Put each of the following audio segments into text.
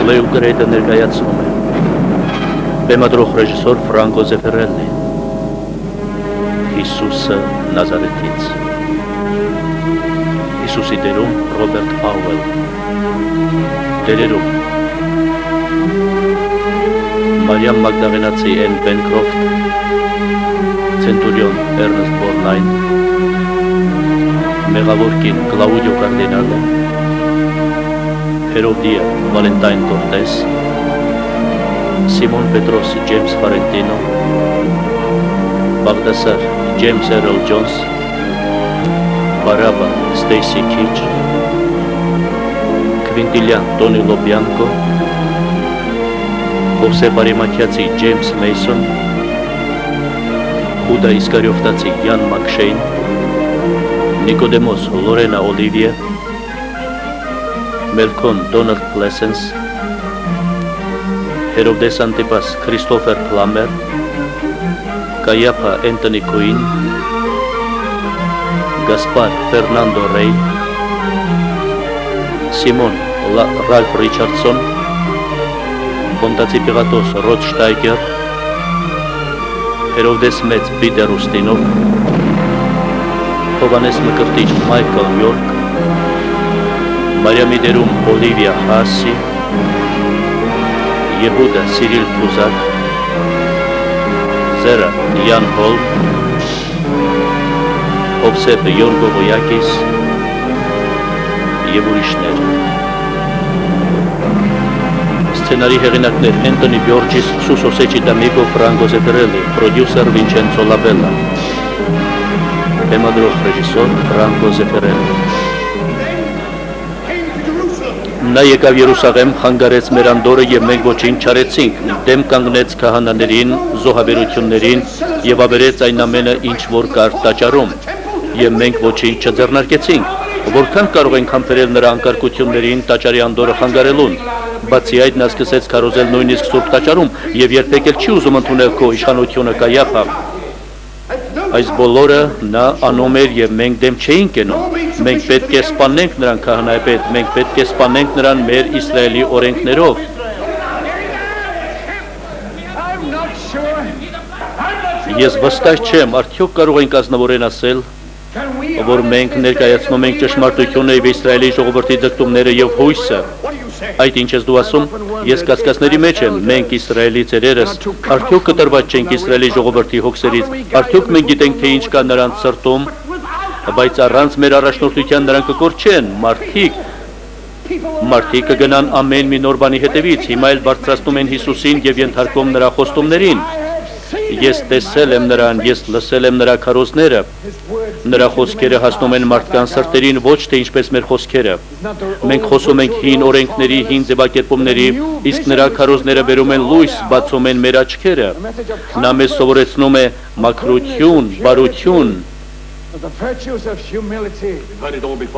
Լեյու գրեյտը ներկայացնում է բեմադրող ռեժիսոր Ֆրանկո Զեֆիրելլի Հիսուսը Նազարեթից Հիսուսի դերում Ռոբերտ Փաուել դերերում Մարիամ Մագդաղենացի Էն Բենկրոֆտ Ցենտուրիոն Էրնեստ Բորնայն Մեղավոր կին Կլաուդիո Կարդինալը Հերովդիա Վալենտայն Կորտես Սիմոն Պետրոս Ջեյմս Ֆարենտինո Բաղդասար Ջեյմս Էրլ Ջոնս Բարաբա Ստեյսի Քիչ Քվինտիլյան Տոնի Լոբյանկո Հովսեփ Արիմաթյացի Ջեյմս Մեյսոն Հուդա Իսկարիովտացի Յան Մակշեյն Նիկոդեմոս Լորենա Օլիվիե Մելքոն Դոնալդ Պլեսենս Հերովդես Անտիպաս Քրիստոֆեր Պլամեր Կայապա Էնտոնի Կուին Գասպար Ֆերնանդո Ռեյ Սիմոն Ռալֆ Ռիչարդսոն Բոնդացի Պիղատոս Ռոդ Շտայգեր Հերովդես Մեծ Պիտեր Ուստինով Հովանես Մկրտիչ Մայքլ Յորք Մարիամի դերում Օլիվիա Հասի Եհուդա Սիրիլ Փուզակ Զերա Յան Հոլ Հովսեփ Յորգո Վոյակիս և ուրիշներ Սցենարի հեղինակներ Էնտոնի Բյորջիս Սուսո Սեչիտամիկո Ֆրանկո Զեֆիրելլի Պրոդյուսեր Վինչենցո Լաբելլա Բեմադրող ռեժիսոր Ֆրանկո Զեֆիրելլի Նա եկավ Երուսաղեմ, խանգարեց մեր անդորը և մենք ոչինչ չարեցինք, դեմ կանգնեց քահանաներին, զոհաբերություններին և ավերեց այն ամենը, ինչ որ կար տաճարում, և մենք ոչինչ չձեռնարկեցինք, որքան կարող ենք համբերել նրա անկարգություններին տաճարի անդորը խանգարելուն, բացի այդ նա սկսեց քարոզել նույնիսկ Սուրբ տաճարում և երբեք էլ չի ուզում ընդունել քո իշխանությունը Կայափա։ Այս բոլորը նա անում էր և մենք դեմ չէինք կենում, մենք պետք է սպանենք նրան քահանայապետ, մենք պետք է սպանենք նրան մեր Իսրայելի օրենքներով։ Ես վստահ չեմ, արդյոք կարող ենք ազնվորեն ասել, որ մենք ներկայացնում ենք ճշմարտությունը և Իսրայելի ժողովրդի ձգտումները և հույսը։ Այդ ինչ ես դու ասում, ես կասկածների մեջ եմ, մենք Իսրայելի ծերերս, արդյոք կտրված չենք Իսրայելի ժողովրդի հոգսերից, արդյոք մենք գիտենք, թե ինչ կա նրանց սրտում, բայց առանց մեր առաջնորդության նրանք կկորչեն, մարդիկ կգնան ամեն մի նոր բանի հետևից, հիմա էլ բարձրացնում են Հիսուսին և ենթարկում նրա խոստումներին։ Ես տեսել եմ նրան, ես լսել եմ նրա քարոզները, նրա խոսքերը հասնում են մարդկանց սրտերին, ոչ թե ինչպես մեր խոսքերը։ Մենք խոսում ենք հին օրենքների, հին ձևակերպումների, իսկ նրա քարոզները բերում են լույս, բացում են մեր աչքերը։ Նա մեզ սովորեցնում է մաքրություն, բարություն։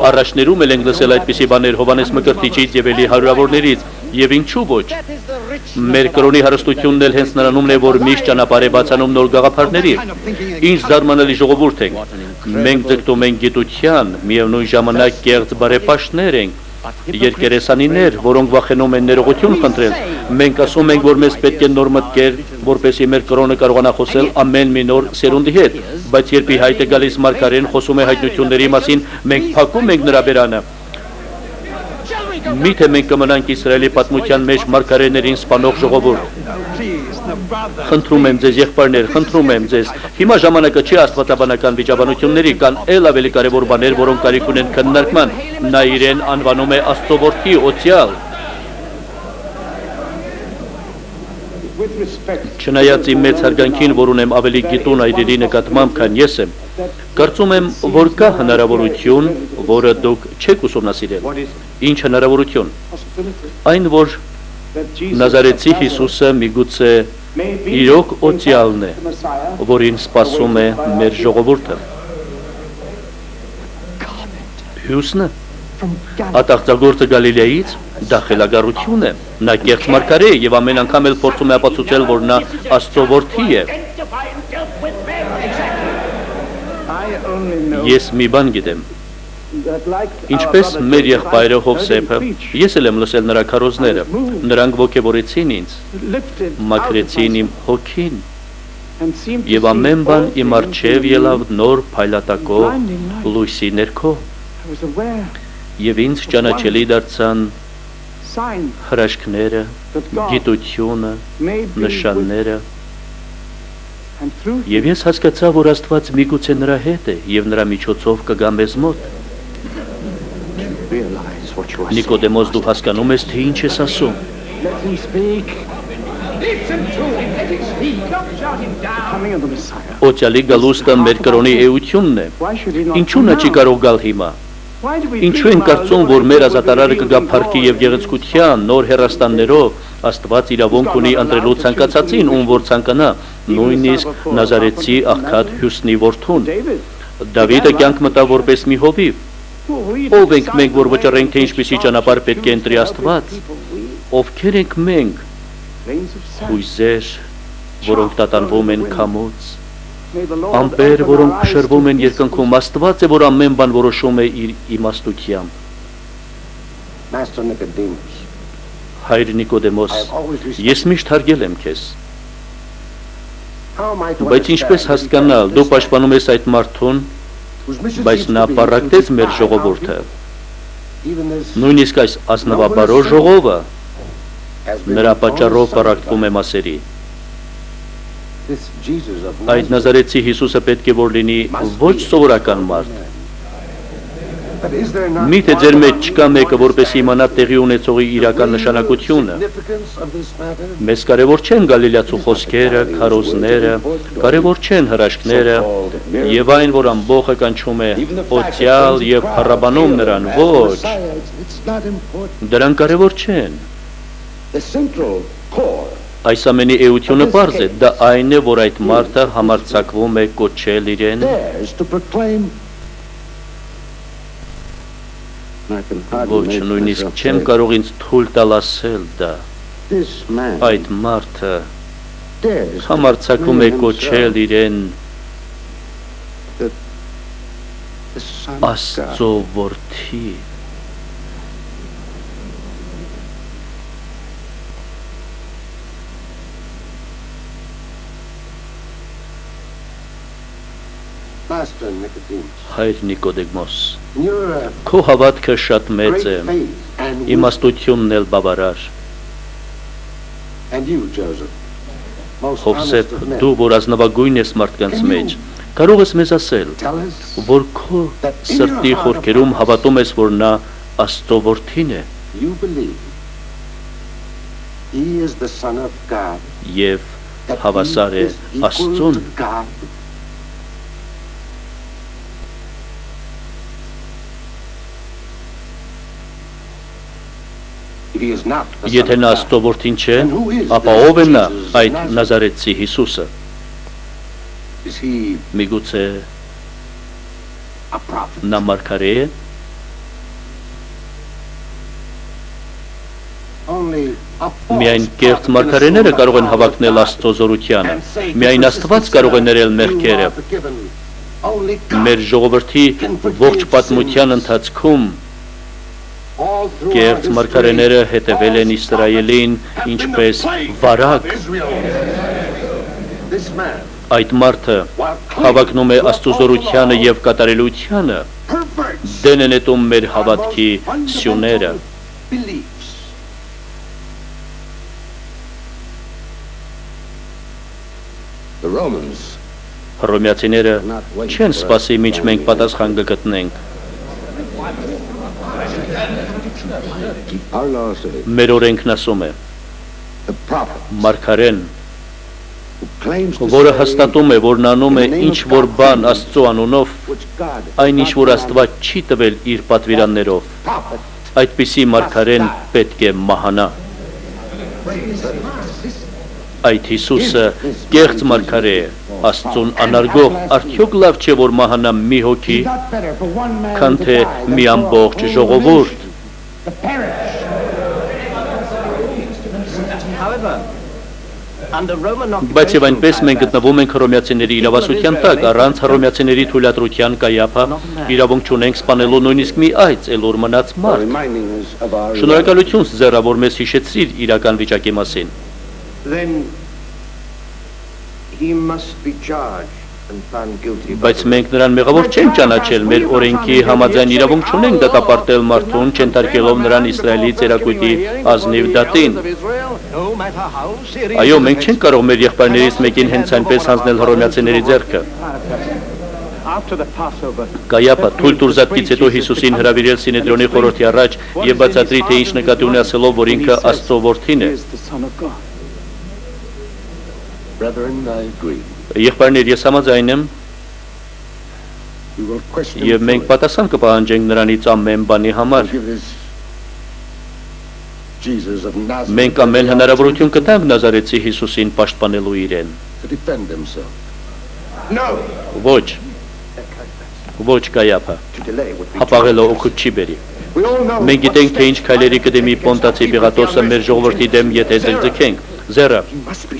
Առաջներում էլ ենք լսել այդպիսի բաներ Հովանես Մկրտիչից և էլի հարյուրավորներից, և ինչու ոչ։ Մեր կրոնի հարստությունն էլ հենց նրանումն է, որ միշտ ճանապարհ է բացանում նոր գաղափարների։ Ինչ զարմանալի ժողովուրդ ենք։ Մենք ձգտում ենք գիտության, միևնույն ժամանակ կեղծ բարեպաշտներ ենք, երկերեսանիներ, որոնք վախենում են ներողություն խնդրել։ Մենք ասում ենք, որ մեզ պետք է նոր մտքեր, որպեսզի մեր կրոնը կարողանա խոսել ամեն մի նոր սերունդի հետ, բայց երբ ի հայտ է գալիս մարգարեն խոսում է հայտնությունների մասին, մենք փակում ենք նրա բերանը։ Միթե մենք կմնանք Իսրայելի պատմության մեջ մարգարեներին սպանող ժողովուրդ։ Խնդրում եմ ձեզ, եղբայրներ, խնդրում եմ ձեզ, հիմա ժամանակը չի աստվածաբանական վիճաբանությունների, կան էլ ավելի կարևոր բաներ, որոնք կարիք ունեն քննարկման։ Նա իրեն անվանում է Աստծո որդի, օծյալ։ Չնայած իմ մեծ հարգանքին, որ ունեմ ավելի գիտուն այրերի նկատմամբ, քան ես եմ, կարծում եմ, որ կա հնարավորություն, որը դուք չեք ուսումնասիրել։ Ինչ հնարավորություն։ Այն, որ Նազարեթցի Հիսուսը միգուցե իրոք օծյալն է, որին սպասում է մեր ժողովուրդը։ Հյուսնը Ատաղձագործը Գալիլեայից դա խելագարություն է, նա կեղծ մարգարե է և ամեն անգամ էլ փորձում է ապացուցել, որ նա Աստծո որդի է։ Ես մի բան գիտեմ, Ինչպես մեր եղբայրը Հովսեփը, ես էլ եմ լսել նրա քարոզները, նրանք ոգևորեցին ինձ, մաքրեցին իմ հոգին, եւ ամեն բան իմ առջև ելավ նոր փայլատակով լույսի ներքո, եւ ինձ ճանաչելի դարձան հրաշքները, գիտությունը, նշանները, եւ ես հասկացա, որ Աստված միգուցե նրա հետ է եւ նրա միջոցով կգա մեզ մոտ։ Նիկոդեմոս, դու հասկանում ես, թե ինչ ես ասում։ Օծյալի գալուստը մեր կրոնի էությունն է։ Ինչու նա չի կարող գալ հիմա։ Ինչու են կարծում, որ մեր ազատարարը կգա փառքի եւ գեղեցկության նոր հեռաստաններով, Աստված իրավունք ունի ընտրելու ցանկացածին, ում որ ցանկանա, նույնիսկ Նազարեթցի աղքատ Հյուսնի որդուն։ Դավիթը կյանք մտավ որպես մի հովիվ։ Ով ենք մենք, որ վճռենք, թե ինչպիսի ճանապարհ պետք է ընտրի Աստված։ Ովքեր ենք մենք, հույզեր, որոնք տատանվում են քամուց, ամպեր, որոնք փշրվում են երկնքում, Աստված է, որ ամեն բան որոշում է իր իմաստությամբ։ Հայր Նիկոդեմոս, ես միշտ հարգել եմ քեզ, բայց ինչպես հասկանալ, դու պաշտպանում ես այդ մարդուն, բայց նա պառակտեց մեր ժողովուրդը, նույնիսկ այս ազնվաբարոր ժողովը նրա պատճառով պառակտվում է մասերի։ Այդ Նազարեթցի Հիսուսը պետք է որ լինի ոչ սովորական մարդ։ Միթե ձեր մեջ չկա մեկը, որպեսզի իմանա տեղի ունեցողի իրական նշանակությունը։ Մեզ կարևոր չեն գալիլեացու խոսքերը, քարոզները, կարևոր չեն հրաշքները եւ այն, որ ամբողջը կանչում է օծյալ եւ փառաբանում նրան, ոչ։ Դրանք կարևոր չեն։ Այս ամենի էությունը պարզ է, դա այն է, որ այդ մարդը համարձակվում է կոչել իրեն ոչ, նույնիսկ չեմ կարող ինձ թույլ տալ ասել դա, այդ մարդը համարձակվում է կոչել իրեն Աստծո որդի։ Հայր Նիկոդեմոս, քո հավատքը շատ մեծ է, իմաստությունն էլ բավարար։ Հովսեփ, դու, որ ազնվագույն ես մարդկանց մեջ, կարող ես մեզ ասել, որ քո սրտի խորքերում հավատում ես, որ նա Աստծո որդին է եւ հավասար է Աստծուն։ Եթե նա Աստծո որդին չէ, ապա ով է նա, այդ Նազարեթցի Հիսուսը։ Միգուցե նա մարգարե է։ Միայն կեղծ մարգարեները կարող են հավակնել Աստծո զորությանը, միայն Աստված կարող է ներել մեղքերը։ Մեր ժողովրդի ողջ պատմության ընթացքում կեղծ մարգարեները հետևել են Իսրայելին ինչպես վարակ։ Այդ մարդը հավակնում է Աստծո զորությանը եւ կատարելությանը, դեն է նետում մեր հավատքի սյուները։ Հռոմեացիները չեն սպասի, մինչ մենք պատասխան կգտնենք։ Մեր օրենքն ասում է, մարգարեն, որը հաստատում է, որ նա անում է ինչ-որ բան Աստծո անունով, այն ինչ-որ Աստված չի տվել իր պատվիրաններով, այդպիսի մարգարեն պետք է մահանա։ Այդ Հիսուսը կեղծ մարգարե է, Աստծուն անարգող, արդյոք լավ չէ, որ մահանա մի հոգի, քան թե մի ամբողջ ժողովուրդ։ Բայց եւ այնպես մենք գտնվում ենք հռոմեացիների իրավասության տակ, առանց հռոմեացիների թույլատրության Կայափա իրավունք չունենք սպանելու նույնիսկ մի այծ էլ որ մնաց մարդ։ Շնորհակալություն Սեզառ, որ մեզ հիշեցրիր իրական վիճակի մասին։ Բայց մենք նրան մեղավոր չենք ճանաչել, մեր օրենքի համաձայն իրավունք չունենք դատապարտել մարդուն, չենթարկելով նրան Իսրայելի ծերակույտի ազնիվ դատին։ Այո, մենք չենք կարող մեր եղբայրներից մեկին հենց այնպես հանձնել հռոմեացիների ձեռքը։ Կայափա թույլ տուր զատկից հետո Հիսուսին հրավիրել Սինեդրիոնի խորհրդի առաջ եւ բացատրի, թե ինչ նկատի ունի ասելով, որ ինքը Աստծո որդին է։ Եղբայրներ, ես համաձայն եմ եւ մենք պատասխան կպահանջենք նրանից ամեն բանի համար։ Մենք ամեն հնարավորություն կտանք Նազարեթցի Հիսուսին պաշտպանելու իրեն։ Ոչ, ոչ Կայափա, հապաղելը օգուտ չի բերի։ Մենք գիտենք, թե ինչ քայլերի կդեմի Պոնտացի Պիղատոսը մեր ժողովրդի դեմ, եթե ձգձգենք։ Զերը,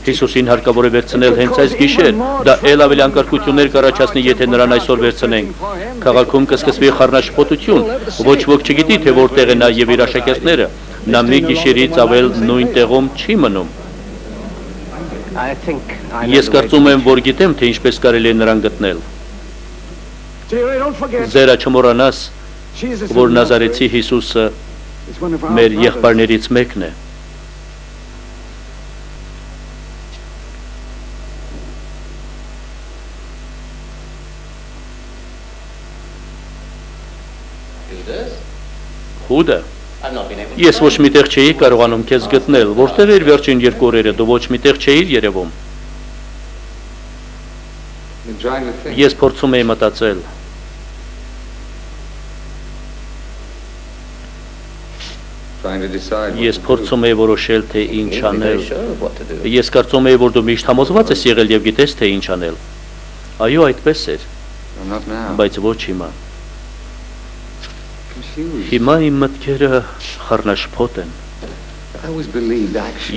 Հիսուսին հարկավոր է վերցնել հենց այս գիշեր, դա էլ ավելի անկարգություններ կառաջացնի, եթե նրան այսօր վերցնենք։ Քաղաքում կսկսվի խառնաշփոթություն, ոչ ոք չգիտի, թե որտեղ է նա եւ իր աշակերտները, նա մի գիշերից ավել նույն տեղում չի մնում։ Ես կարծում եմ, որ գիտեմ, թե ինչպես կարելի է նրան գտնել։ Զերա, չմոռանաս, որ Նազարեթցի Հիսուսը մեր եղբայրներից մեկն է։ Հուդը, ես ոչ միտեղ չէի կարողանում քեզ գտնել, որտեղ էր վերջին 2 օրերը, դու ոչ միտեղ չէիր երևում։ Ես փորձում էի մտածել։ Ես փորձում էի որոշել, թե ինչ անել։ Ես կարծում էի, որ դու միշտ համոզված ես եղել եւ գիտես, թե ինչ անել։ Այո, այդպես էր, բայց ոչ հիմա։ Հիմա իմ մտքերը խառնաշփոթ են։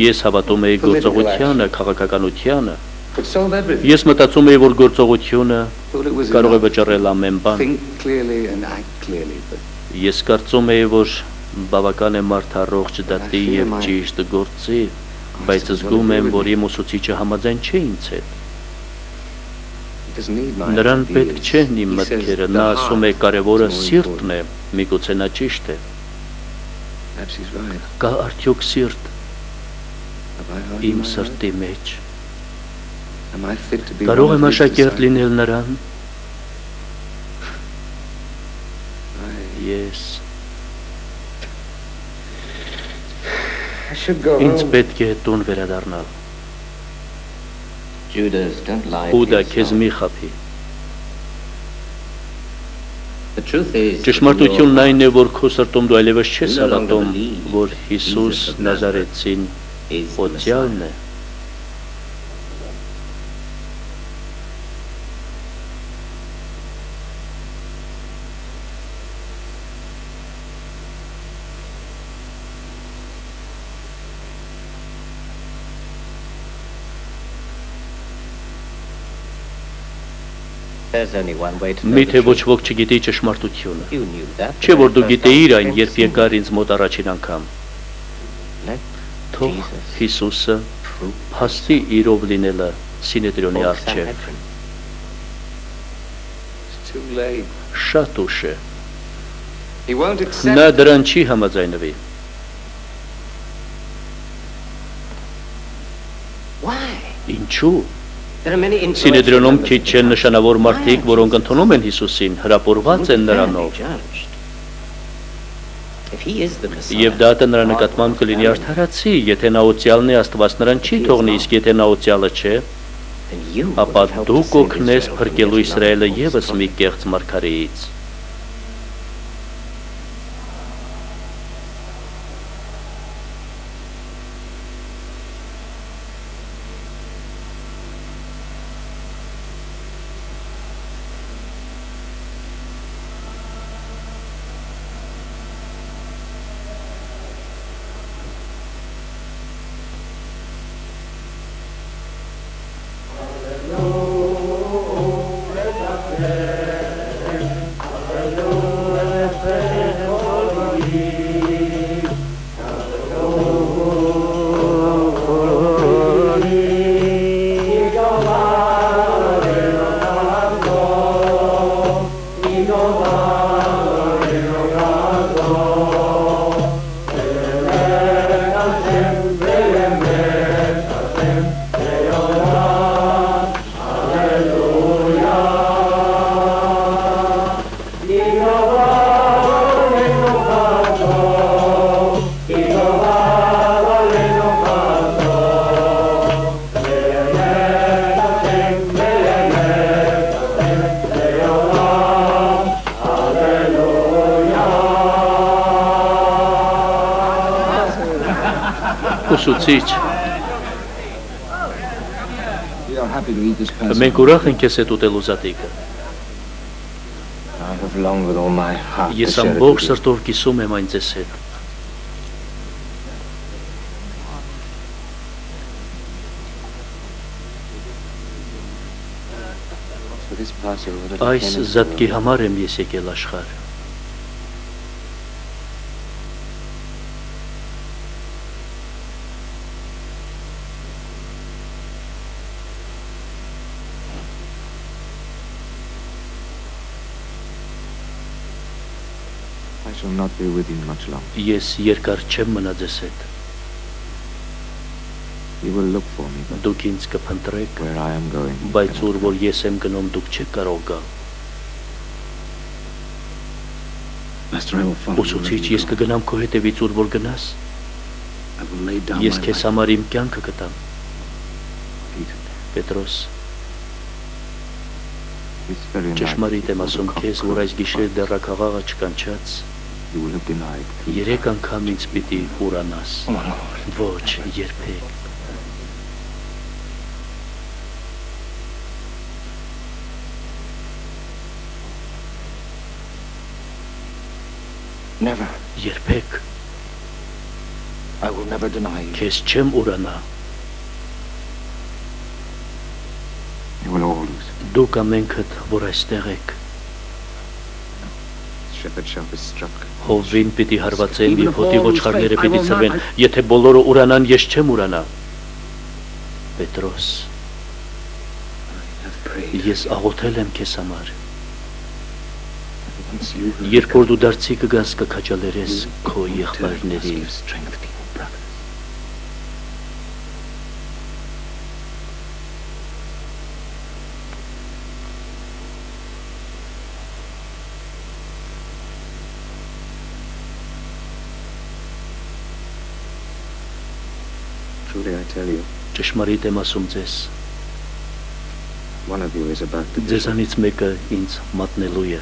Ես հավատում էի գործողությանը, քաղաքականությանը։ Ես մտածում էի, որ գործողությունը կարող է վճռել ամեն բան։ Ես կարծում էի, որ բավական է մարդ առողջ դատի եւ ճիշտ գործի, բայց զգում եմ, որ իմ ուսուցիչը համաձայն չէ ինձ հետ։ Նրան պետք չեն իմ մտքերը, նա ասում է կարևորը սիրտն է, միգուցե նա ճիշտ է։ Կա արդյոք սիրտ իմ սրտի մեջ։ Կարող եմ աշակերտ լինել նրան։ Ես ինձ պետք է տուն վերադառնալ։ Հուդա, քեզ մի խաբի։ Ճշմարտությունն այն է, որ քո սրտում դու այլևս չես հավատում, որ Հիսուս Նազարեթցին օծյալն է։ Միթե ոչ ոք չգիտի ճշմարտությունը։ Չէ որ դու գիտեիր այն, երբ եկար ինձ մոտ առաջին անգամ։ Թող Հիսուսը փաստի իրով լինելը Սինեդրիոնի առջև։ Շատ ուշ է։ Նա դրան չի համաձայնվի։ Ինչու՞։ Սինեդրիոնում քիչ չեն նշանավոր մարդիկ, որոնք ընդունում են Հիսուսին, հրապուրված են նրանով։ Եվ դատը նրա նկատմամբ կլինի արդարացի, եթե նա օծյալն է, Աստված նրան չի թողնի, իսկ եթե նա օծյալը չէ, ապա դու կօգնես փրկելու Իսրայելը ևս մի կեղծ մարգարեից։ Ուսուցիչ, We are happy to eat this person. մենք ուրախ ենք քեզ հետ ուտել ուզատիկը։ I have longed with all my heart to Ես share it ամբողջ with you. սրտով կիսում եմ այն ձեզ հետ։ For this Passover that I Այս came into the զատկի world. համար եմ ես եկել աշխարհ։ I shall not be with you much longer. Ես երկար չեմ մնա ձեզ հետ։ You will look for me, but Դուք ինձ կփնտրեք, where I am going, you բայց cannot ուր go. որ ես եմ գնում, դուք չեք կարող գալ։ Master, I will follow you Ուսուցիչ, wherever you ես go. կգնամ քո հետևից ուր որ գնաս։ I will lay down Ես my քեզ life. համար իմ կյանքը կտամ։ Peter, Պետրոս, This very night, ճշմարիտ եմ before the ասում cock քեզ, որ crows այս գիշեր twice, դեռակաղաղը չկանչած, you will have denied 3 երեք անգամ ինձ պիտի ուրանաս։ oh my Lord, Ոչ, երբեք։ Never. Երբեք I will never deny you. քեզ չեմ ուրանա։ You will all lose. Դուք ամենքդ, որ այստեղ եք, Shepherd shall be struck. հովվին պիտի հարվածեմ եւ հոտի ոչխարները պիտի ծվեն, եթե բոլորը ուրանան, ես չեմ ուրանա։ Պետրոս, I have prayed. ես աղոթել եմ քեզ համար։ Once you heard Երբ որ դու դարձի կգաս կքաջալերես քո return, must եղբայրներին։ give strength to your brothers. Truly I tell you, Ճշմարիտ եմ ասում ձեզ, one of you is about to be ձեզանից մեկը ինձ մատնելու է։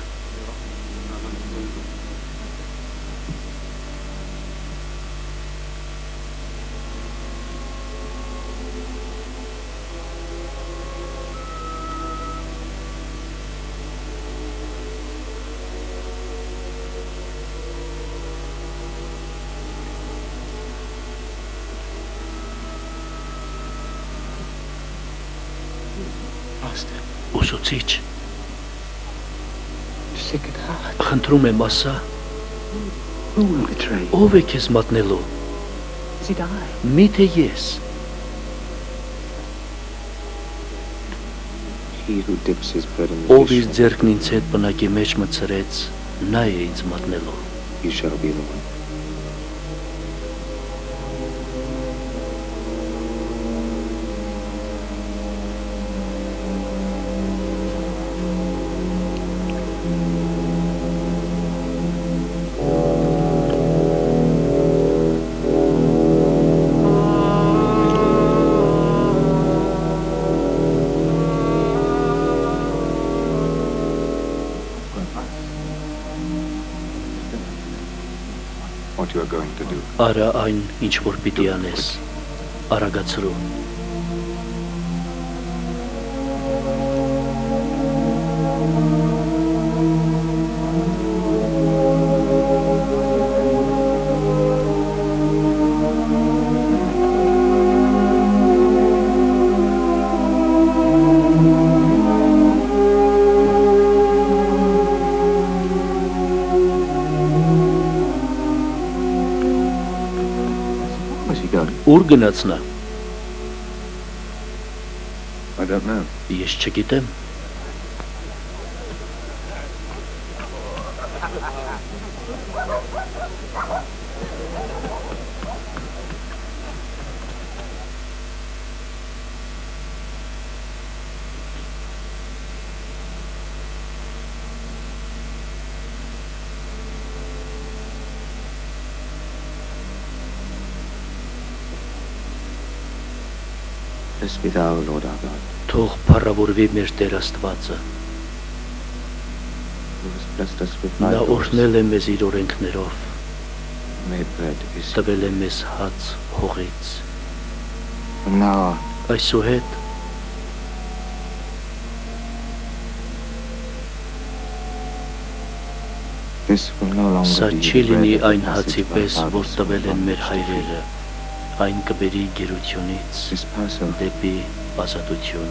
Master, Ուսուցիչ, sick at heart. խնդրում եմ ասա, Who will betray you? ով է քեզ մատնելու։ Is it I? Միթե ես։ he who dips his bread in the Ով իր dish, ձեռքն ինձ հետ բնակի մեջ մցրեց, նա է ինձ մատնելու։ you shall be the one. What you are going to do. Արա այն, ինչ որ պիտի անես, արագացրու։ Where's he going? Ուր գնաց նա։ I don't know. Ես չգիտեմ։ Blessed be thou, Lord our God, Թող փառավորվի մեր Տեր Աստվածը։ who has blessed us with thy Նա laws, օրհնել է մեզ իր օրենքներով, made bread is տվել է մեզ հաց հողից։ from now on. Այսուհետ This will no longer սա be չի the bread լինի of the այն passage հացի by պես, որ harvest տվել են from մեր which հայրերը, այն կբերի գերությունից This Passover դեպի ազատություն։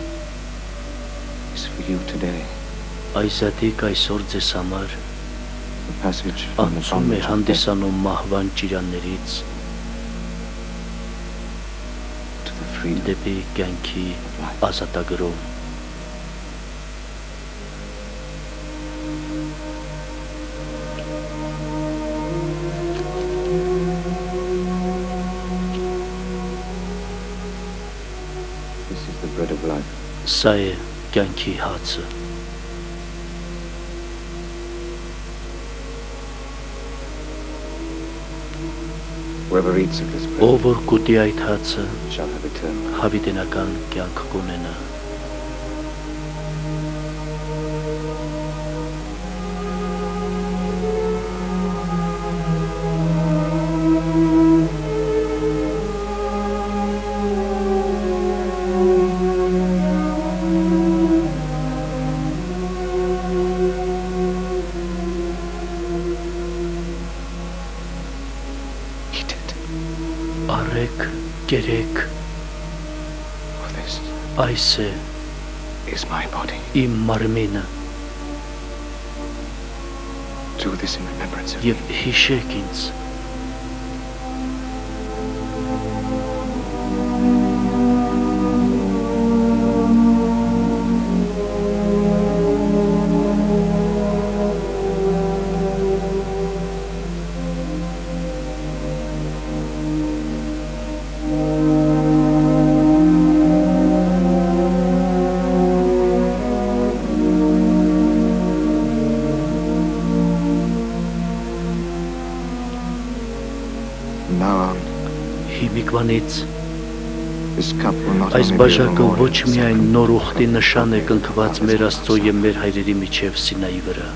is for you today. Այս ատիկ այսօր ձեզ համար The passage from the անցում է bondage of death հանդիսանում մահվան ճիրաններից to the freedom դեպի կյանքի of life. ազատագրում։ This is the bread of life. Սա է կյանքի հացը։ Whoever eats of this bread Ով որ կուտի այդ հացը, shall have eternal life. հավիտենական կյանք կունենա։ Eat it. Արեք, կերեք, For this այս է is my body. իմ մարմինը, Do this in remembrance of me. եւ հիշեք ինձ։ From now on, Հիմիկվանից this cup will not այս only be a բաժակը ոչ memorial of միայն sacrament, նոր ուխտի նշան է but կնքված մեր Աստծո եւ մեր հայրերի միջև Սինայի վրա։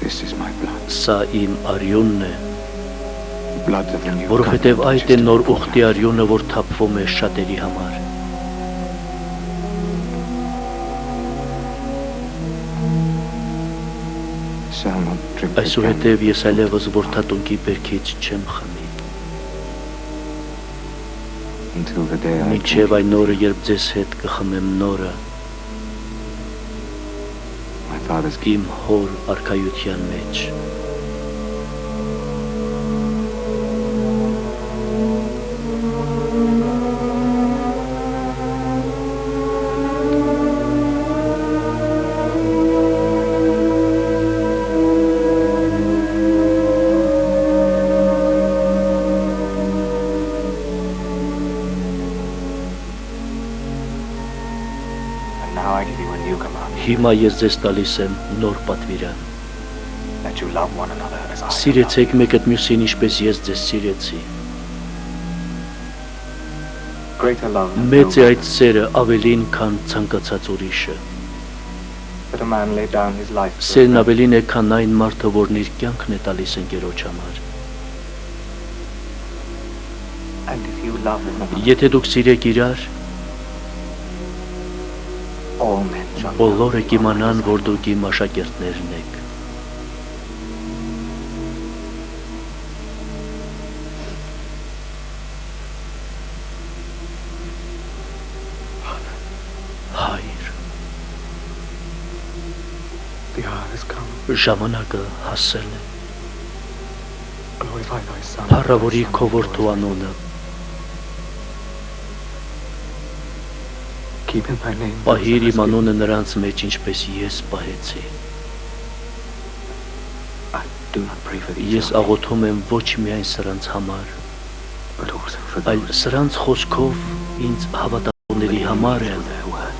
This is my blood. Սա իմ արյունն է, The blood of the new որովհետեւ covenant, այդ which է is նոր to be ուխտի poured out. արյունը, որ թափվում է շատերի համար։ Shall not drink again Այսուհետև ես այլևս որդատունկի բերքից չեմ խմի, until the day I մինչև այն օրը, երբ ձեզ հետ կխմեմ նորը my father's իմ հոր արքայության մեջ։ And now I give you a new command, Հիմա ես ձեզ տալիս եմ նոր պատվիրան։ that you love one another as I have loved Սիրեցեք մեկդ մյուսին, ինչպես ես ձեզ սիրեցի։ you. Greater love than Մեծ է no այդ սերը අවելին, քան ցանկացած ուրիշը։ that a man lay down his life for his Սերն friend. ավելին է, քան այն մարդը, որն իր կյանքն է տալիս ընկերոջ համար։ And if you love one another, Եթե դուք սիրեք իրար, all men shall know բոլորը you are կիմանան, my որ դուք իմ աշակերտներն եք։ Հայր, The hour has come. ժամանակը հասել է։ Glorify thy Son. Փառավորի քո որդու անունը, Keep in thy name. պահիր իմ անունը նրանց մեջ, ինչպես ես պահեցի։ I do not pray for these, Ես աղոթում եմ ոչ միայն սրանց համար, but also for այլ those սրանց խոսքով ինձ հավատալների համար for են։ their word.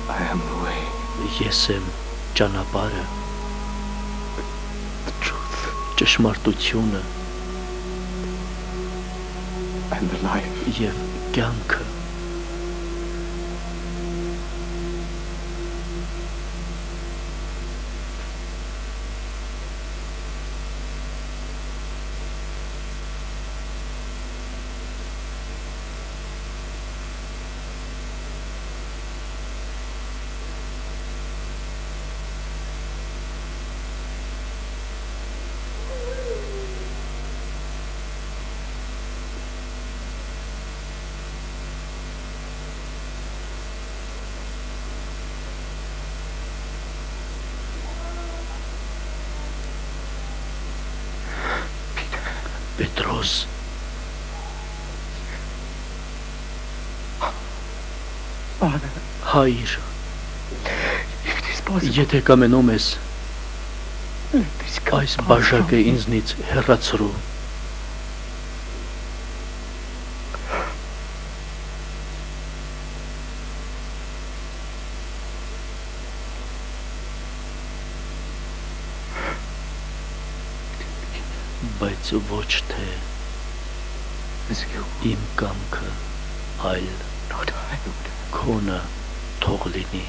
I am the way, Ես եմ ճանապարհը, the truth, ճշմարտությունը and the life. եւ կյանքը։ Պետրոս, Father, հայր, if it is possible, եթե կամենում ես, let this cup այս pass բաժակը from me. ինձնից հեռացրու։ Բայց ոչ թե As you, իմ կամքը, այլ not I, Lord. քոնը թող լինի։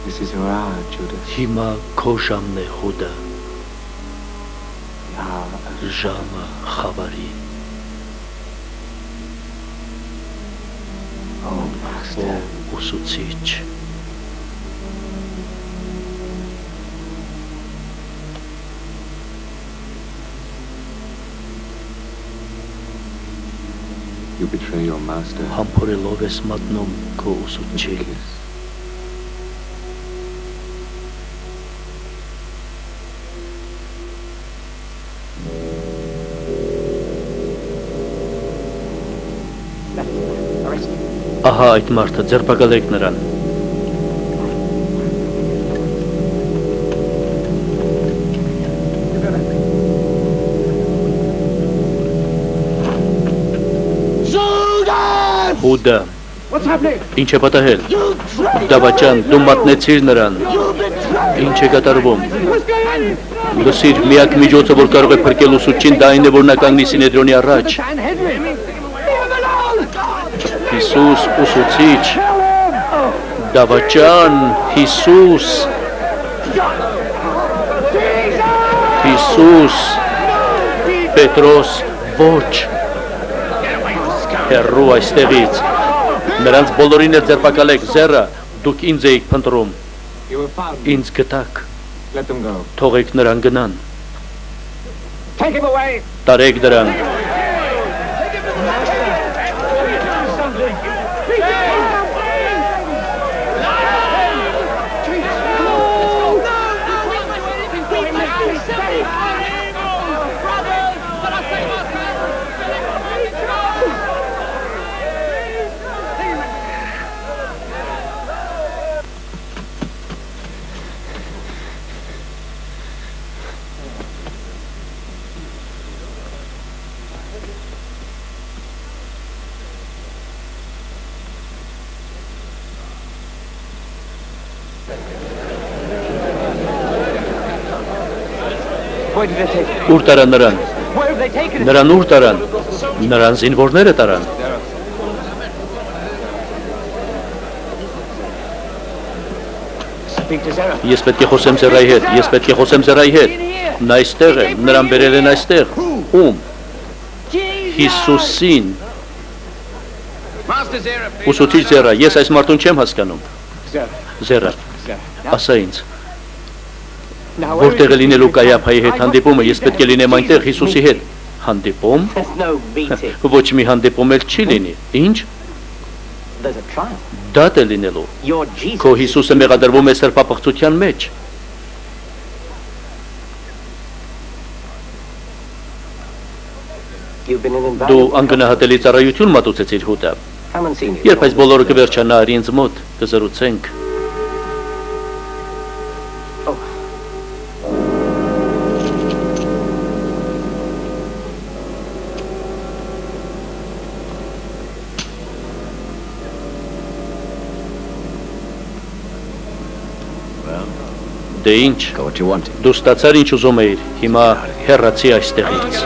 This is your hour, Judas. Հիմա քո ժամն է, Հուդա, The hour of ժամը խավարի։ Oh, Master. Ուսուցիչ, You betray your master. համբուրելով ես մատնում քո ուսուցչի։ Kiss. Ահա այդ մարդը, ձերբակալեք նրան։ Հուդա, ինչ է պատահել։ Դավաճան, դու մատնեցիր նրան։ Ինչ է կատարվում։ Լսիր, միակ միջոցը, որ կարող է փրկել ուսուցչին, դա այն է, որ նա կանգնի Սինեդրոնի առաջ։ Հիսուս, ուսուցիչ, դավաճան, Հիսուս, Հիսուս, Պետրոս, ոչ, հեռու այստեղից, նրանց բոլորին էլ ձերբակալեք, ձեռը, դուք ինձ էիք փնտրում, You were found. ինձ գտաք, Let them go. թողեք նրան գնան, Take him away. տարեք դրան, Where did they take him? Ուր տարան նրան։ Where have they taken him? Նրան ուր տարան։ Նրան զինվորները տարան։ Speak to Zara. Ես պետք է խոսեմ Զերայի հետ, ես պետք է խոսեմ Զերայի հետ։ Նա այստեղ է, նրան բերել են այստեղ։ Ում։ Հիսուսին։ Master Zara, please. Ուսուցիչ Զերա, ես այս մարդուն չեմ հասկանում։ Zara. Զերա, Zara. ասա ինձ, Now, where որտեղ է is he? լինելու Կայափայի հետ հանդիպումը, ես պետք է լինեմ այնտեղ Հիսուսի հետ։ Հանդիպում։ There's no meeting. Ոչ մի հանդիպում էլ չի լինի։ Ինչ։ There's a trial. Դատ է լինելու։ Your Jesus. Քո Հիսուսը մեղադրվում է սրբապղծության մեջ։ You've been an Դու invaluable. անգնահատելի ծառայություն մատուցեցիր հուտը։ Come and see me. Երբ այս բոլորը կվերջանա, արի ինձ մոտ, կզրուցենք։ Դե ինչ, Got what you wanted. դու ստացար ինչ ուզում էիր, հիմա հեռացի այստեղից։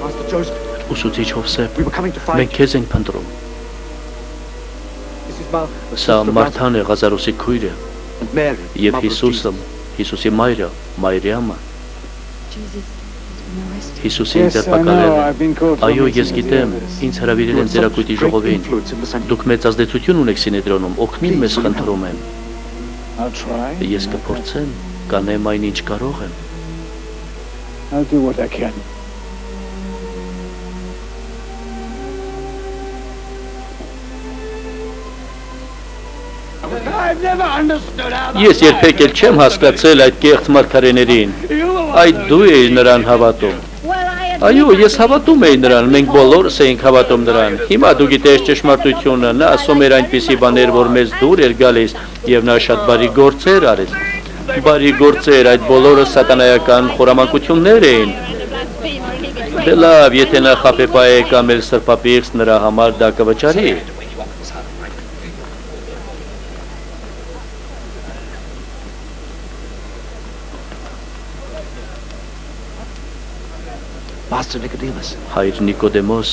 Master Joseph, Ուսուցիչ Հովսեփ, we were coming to find մենք քեզ ենք փնտրում։ This is Mal. Սա Մարթան է, Ղազարոսի քույրը, And Mary. եւ mother of Հիսուսը, Հիսուսի մայրը, Մարիամը։ Հիսուսին ձերբակալել են։ Այո, ես գիտեմ, ինձ հրավիրել են Ձերակույտի ժողովին։ Դուք մեծ ազդեցություն ունեք Սինեդրոնում, օգնին մեզ խնդրում եմ։ I'll try. Ես կփորձեմ, կանեմ այն ինչ կարող եմ։ I'll do what I can. I've never understood how the Ես երբեք էլ չեմ հասկացել այդ կեղծ մարգարեներին։ Այդ դու էիր նրան հավատում։ Այո, ես հավատում էի նրան, մենք բոլորս էինք հավատում նրան։ Հիմա դու գիտես ճշմարտությունը, նա ասում էր այնպիսի բաներ, որ մեզ դուր էր գալիս, եւ նա շատ բարի գործեր արեց։ Բարի գործեր, այդ բոլորը սատանայական խորամանկություններ էին։ Դե լավ, եթե նա խաբեբայ է կամ էլ սրբապիղծ, նրա համար դա կվճարի։ Master Nicodemus. Հայր Նիկոդեմոս,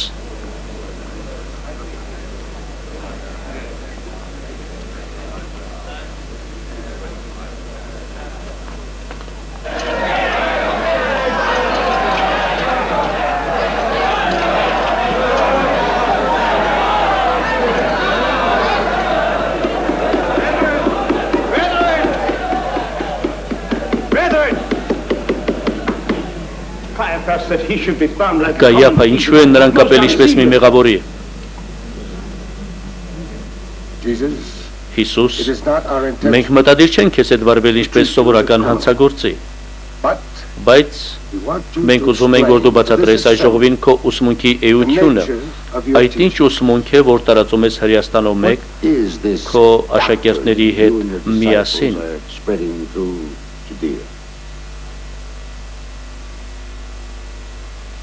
Brethren! Caiaphas said he should be bound like a Կայափա, common ինչու են նրան կապել ինչպես մի մեղավորի։ Jesus, Հիսուս, it is not our intention, մենք մտադիր չենք քեզ հետ վարվել ինչպես սովորական հանցագործի, but բայց we want you մենք to ուզում ենք, որ դու explain to բացատրես this այս ժողովին քո ուսմունքի the էությունը, nature of your այդ ինչ teaching. ուսմունք է, որ տարածում ես Հրեաստանով մեկ, Is this քո աշակերտների doctrine հետ you and your միասին։ disciples are spreading through Judea?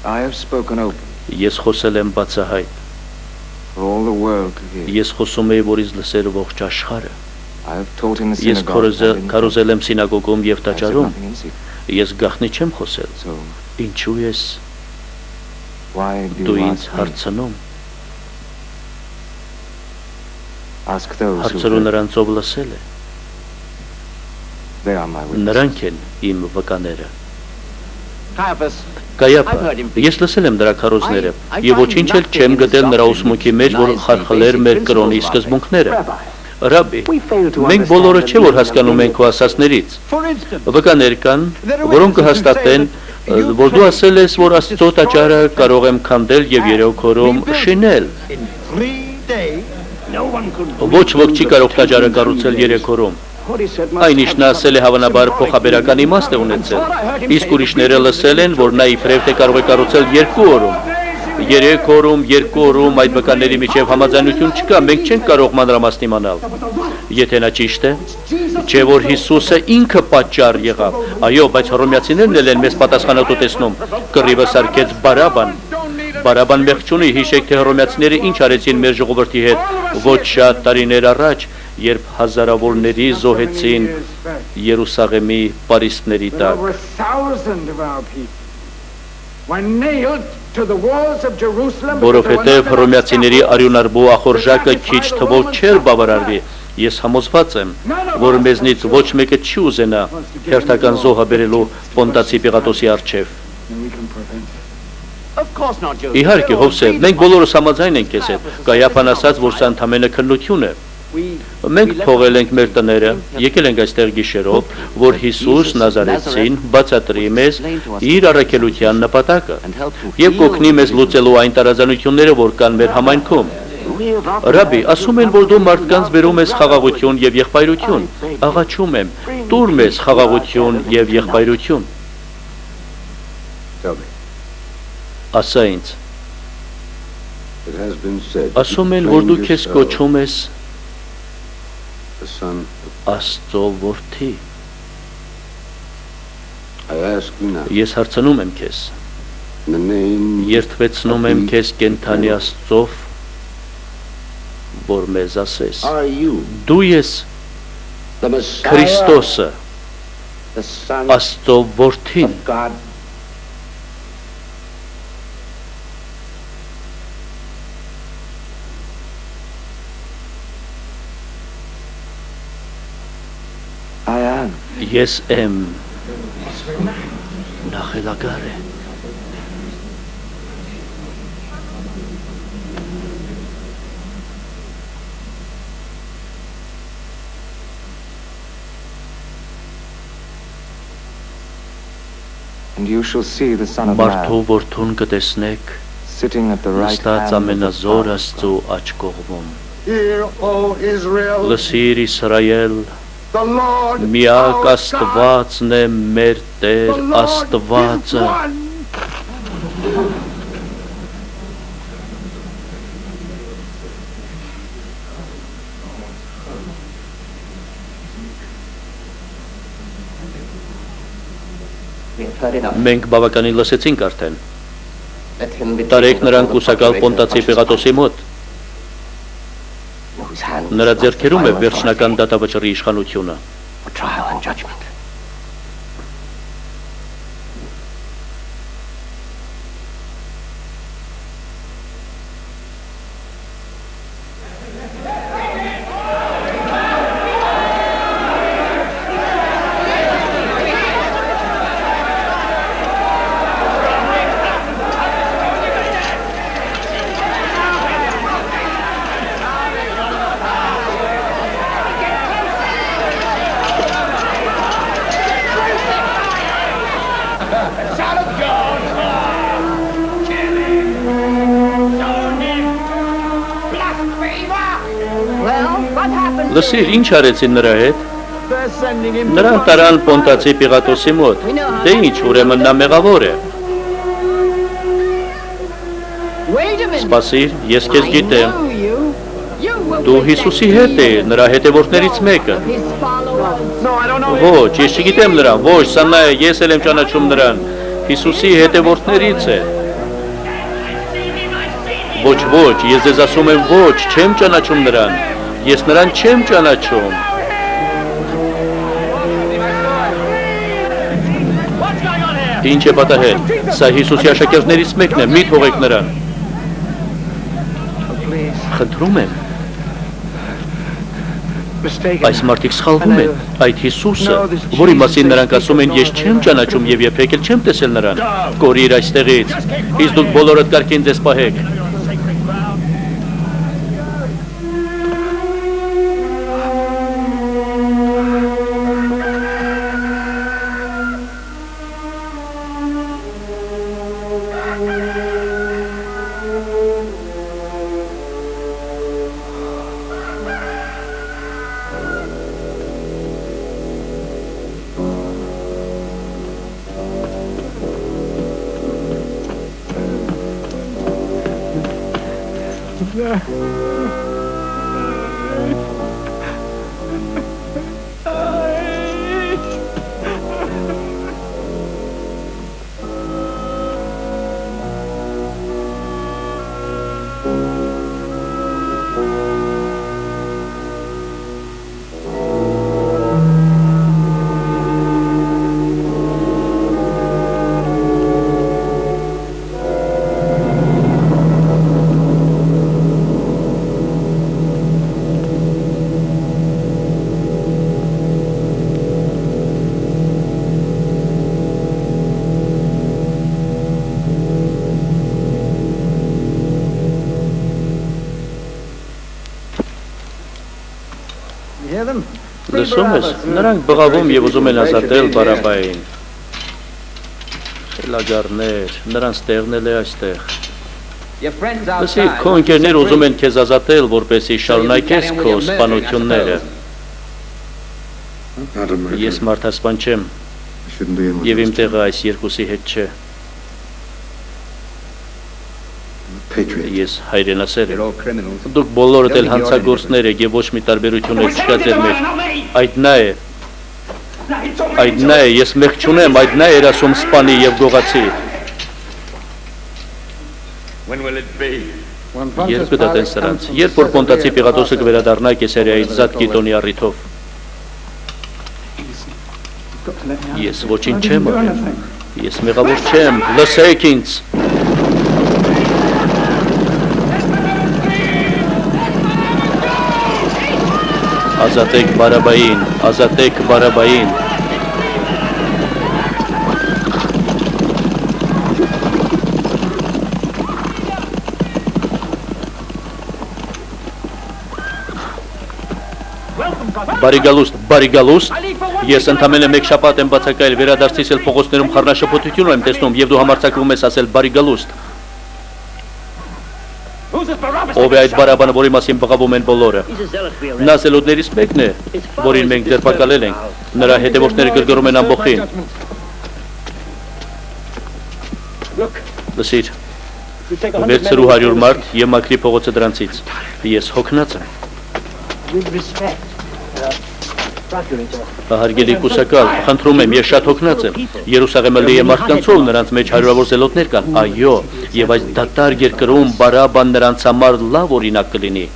I have spoken open Ես խոսել եմ բացահայտ, for all the world to hear. ես խոսում եմ, որ ինձ լսեր ողջ աշխարհը, I have taught in the ես synagogue. քարոզել եմ սինագոգում եւ I said տաճարում, nothing in secret. ես գաղտնի չեմ խոսել, So ինչու ես why do դու you ինձ ask me? հարցնում, Ask those who հարցրու heard. նրանց ով լսել է, They are my witnesses. նրանք են իմ վկաները։ Caiaphas. Կայափա, ես լսել եմ դրա քարոզները եւ ոչինչ էլ չեմ գտել նրա ուսմունքի մեջ, որ խարխլեր մեր կրոնի սկզբունքները։ Ռաբբի, մենք բոլորը չէ որ հասկանում ենք քո ասածներից։ For instance, Վկաներ կան, որոնք կհաստատեն, որ դու ասել ես, որ Աստծո տաճարը կարող եմ քանդել եւ երեք օրում շինել։ in 3 days, no one could Ոչ ոք չի կարող տաճարը կառուցել 3 օրում։ what he said must Այն ինչ նա ասել է հավանաբար փոխաբերական իմաստ է ունեցել։ Իսկ ուրիշները լսել են, որ նա իբրև թե կարող է կառուցել 2 օրում։ 3 օրում, 2 օրում այդ վկաների միջև համաձայնություն չկա, մենք չենք կարող մանրամասն իմանալ։ Եթե նա ճիշտ է, չէ որ Հիսուսը ինքը պատճառ եղավ։ Այո, բայց հռոմեացիներն էլ են մեզ պատասխանատու տեսնում։ Կռիվը սարքեց Բարաբան։ Բարաբան մեղք չունի, հիշեք թե հռոմեացիները ինչ արեցին մեր ժողովրդի հետ ոչ շատ տարիներ առաջ, երբ հազարավորների զոհեցին Երուսաղեմի պարիսպների տակ։ Որովհետև հռոմեացիների արյունարբու ախորժակը քիչ թվով չէր բավարարվի։ Ես համոզված եմ, որ մեզնից ոչ մեկը չի ուզենա հերթական զոհը բերելու Պոնտացի Պիղատոսի առջև։ Իհարկե, Հովսե, մենք բոլորս համաձայն ենք քեզ հետ։ Կայափան ասաց, որ սա ընդամենը քննություն է։ Մենք թողել ենք մեր տները, եկել ենք այստեղ գիշերով, որ Հիսուս Նազարեթցին բացատրի մեզ իր առաքելության նպատակը եւ կօգնի մեզ լուծելու այն տարաձայնությունները, որ կան մեր համայնքում։ Ռաբի, ասում են, որ դու մարդկանց բերում ես խաղաղություն եւ եղբայրություն։ Աղաչում եմ, տուր մեզ խաղաղություն եւ եղբայրություն։ Ասա ինձ։ Ասում են, որ դու քեզ կոչում ես Աստծո որդի։ Ես հարցնում եմ քեզ, երդվեցնում եմ քեզ կենդանի Աստծով, որ մեզ ասես, դու ես Քրիստոսը, Աստծո որդին։ Ես եմ նախելագար է։ Մարդու որդուն կտեսնեք նստած ամենազոր Աստծու աջ կողմում։ Լսիր Իսրայել, միակ Աստվածն է մեր Տեր Աստվածը։ Մենք բավականին լսեցինք արդեն։ Տարեք նրան կուսակալ Պոնտացի Պիղատոսի մոտ։ Նրա ձեռքերում է վերջնական դատավճռի իշխանությունը։ Լսիր, ինչ արեցին նրա հետ։ Նրան տարան Պոնտացի Պիղատոսի մոտ։ Դե ինչ, ուրեմն նա մեղավոր է։ Սպասիր, ես քեզ գիտեմ։ Դու Հիսուսի հետ ես, նրա հետևորդներից մեկը։ Ոչ, ես չգիտեմ նրան, ոչ, սա նա է, ես էլ եմ ճանաչում նրան։ Հիսուսի հետևորդներից է։ Ոչ, ես ձեզ ասում եմ, ոչ, չեմ ճանաչում նրան։ Ես նրան չեմ ճանաչում։ Ինչ է պատահել։ Սա Հիսուսի աշակերտներից մեկն է, մի թողեք նրան։ Խնդրում եմ։ Այս մարդիկ սխալվում են։ Այդ Հիսուսը, որի մասին նրանք ասում են, ես չեմ ճանաչում եւ երբեք էլ չեմ տեսել նրան։ Կորիր այստեղից։ Իսկ դուք բոլորդ կարգին ձեզ պահեք։ Լսում ես, նրանք բղավում և ուզում են ազատել Բարաբային։ Խելագարներ, նրանց տեղն էլ է այստեղ։ Լսի, քո ընկերներ ուզում են քեզ ազատել, որպեսզի շարունակես քո սպանությունները։ Ես մարդասպան չեմ, և իմ տեղը այս երկուսի հետ չէ։ Ես հայրենասեր եմ։ Դուք բոլորդ էլ հանցագործներ եք և ոչ մի տարբերություն չկա ձեր մեջ։ Այդ նա է։ Այդ նա է, ես մեղք չունեմ, այդ նա էր ասում սպանի և գողացի։ Երբ կդատեն սրանց, երբ որ Պոնտացի Պիղատոսը կվերադառնա Կեսարիայից Զատ Գիտոնի առիթով։ Ես ոչինչ չեմ արել։ Ես մեղավոր չեմ, լսեք ինձ։ Ազատեք Բարաբային, ազատեք Բարաբային։ Բարիգալուստ, ես ընդամենը մեկ շաբաթ եմ բացակայել, վերադարձիս էլ փողոցներում խառնաշփոթություն եմ տեսնում և դու համարձակվում ես ասել բարիգալուստ։ Ով է այդ Բարաբանը, որի մասին բղավում են բոլորը։ Նա զելոտներից մեկն է, որին մենք ձերբակալել ենք, նրա հետևորդները գրգռում են ամբոխին։ Լսիր, վերցրու 100 մարդ և մաքրի փողոցը դրանցից, ես հոգնած եմ։ Հարգելի կուսակալ, խնդրում եմ, ես շատ հոգնած եմ, Երուսաղեմը լի է մարդկանցով, նրանց մեջ հարյուրավոր զելոտներ կան, այո, և այս դատարկ երկրում Բարաբան նրանց համար լավ օրինակ կլինի։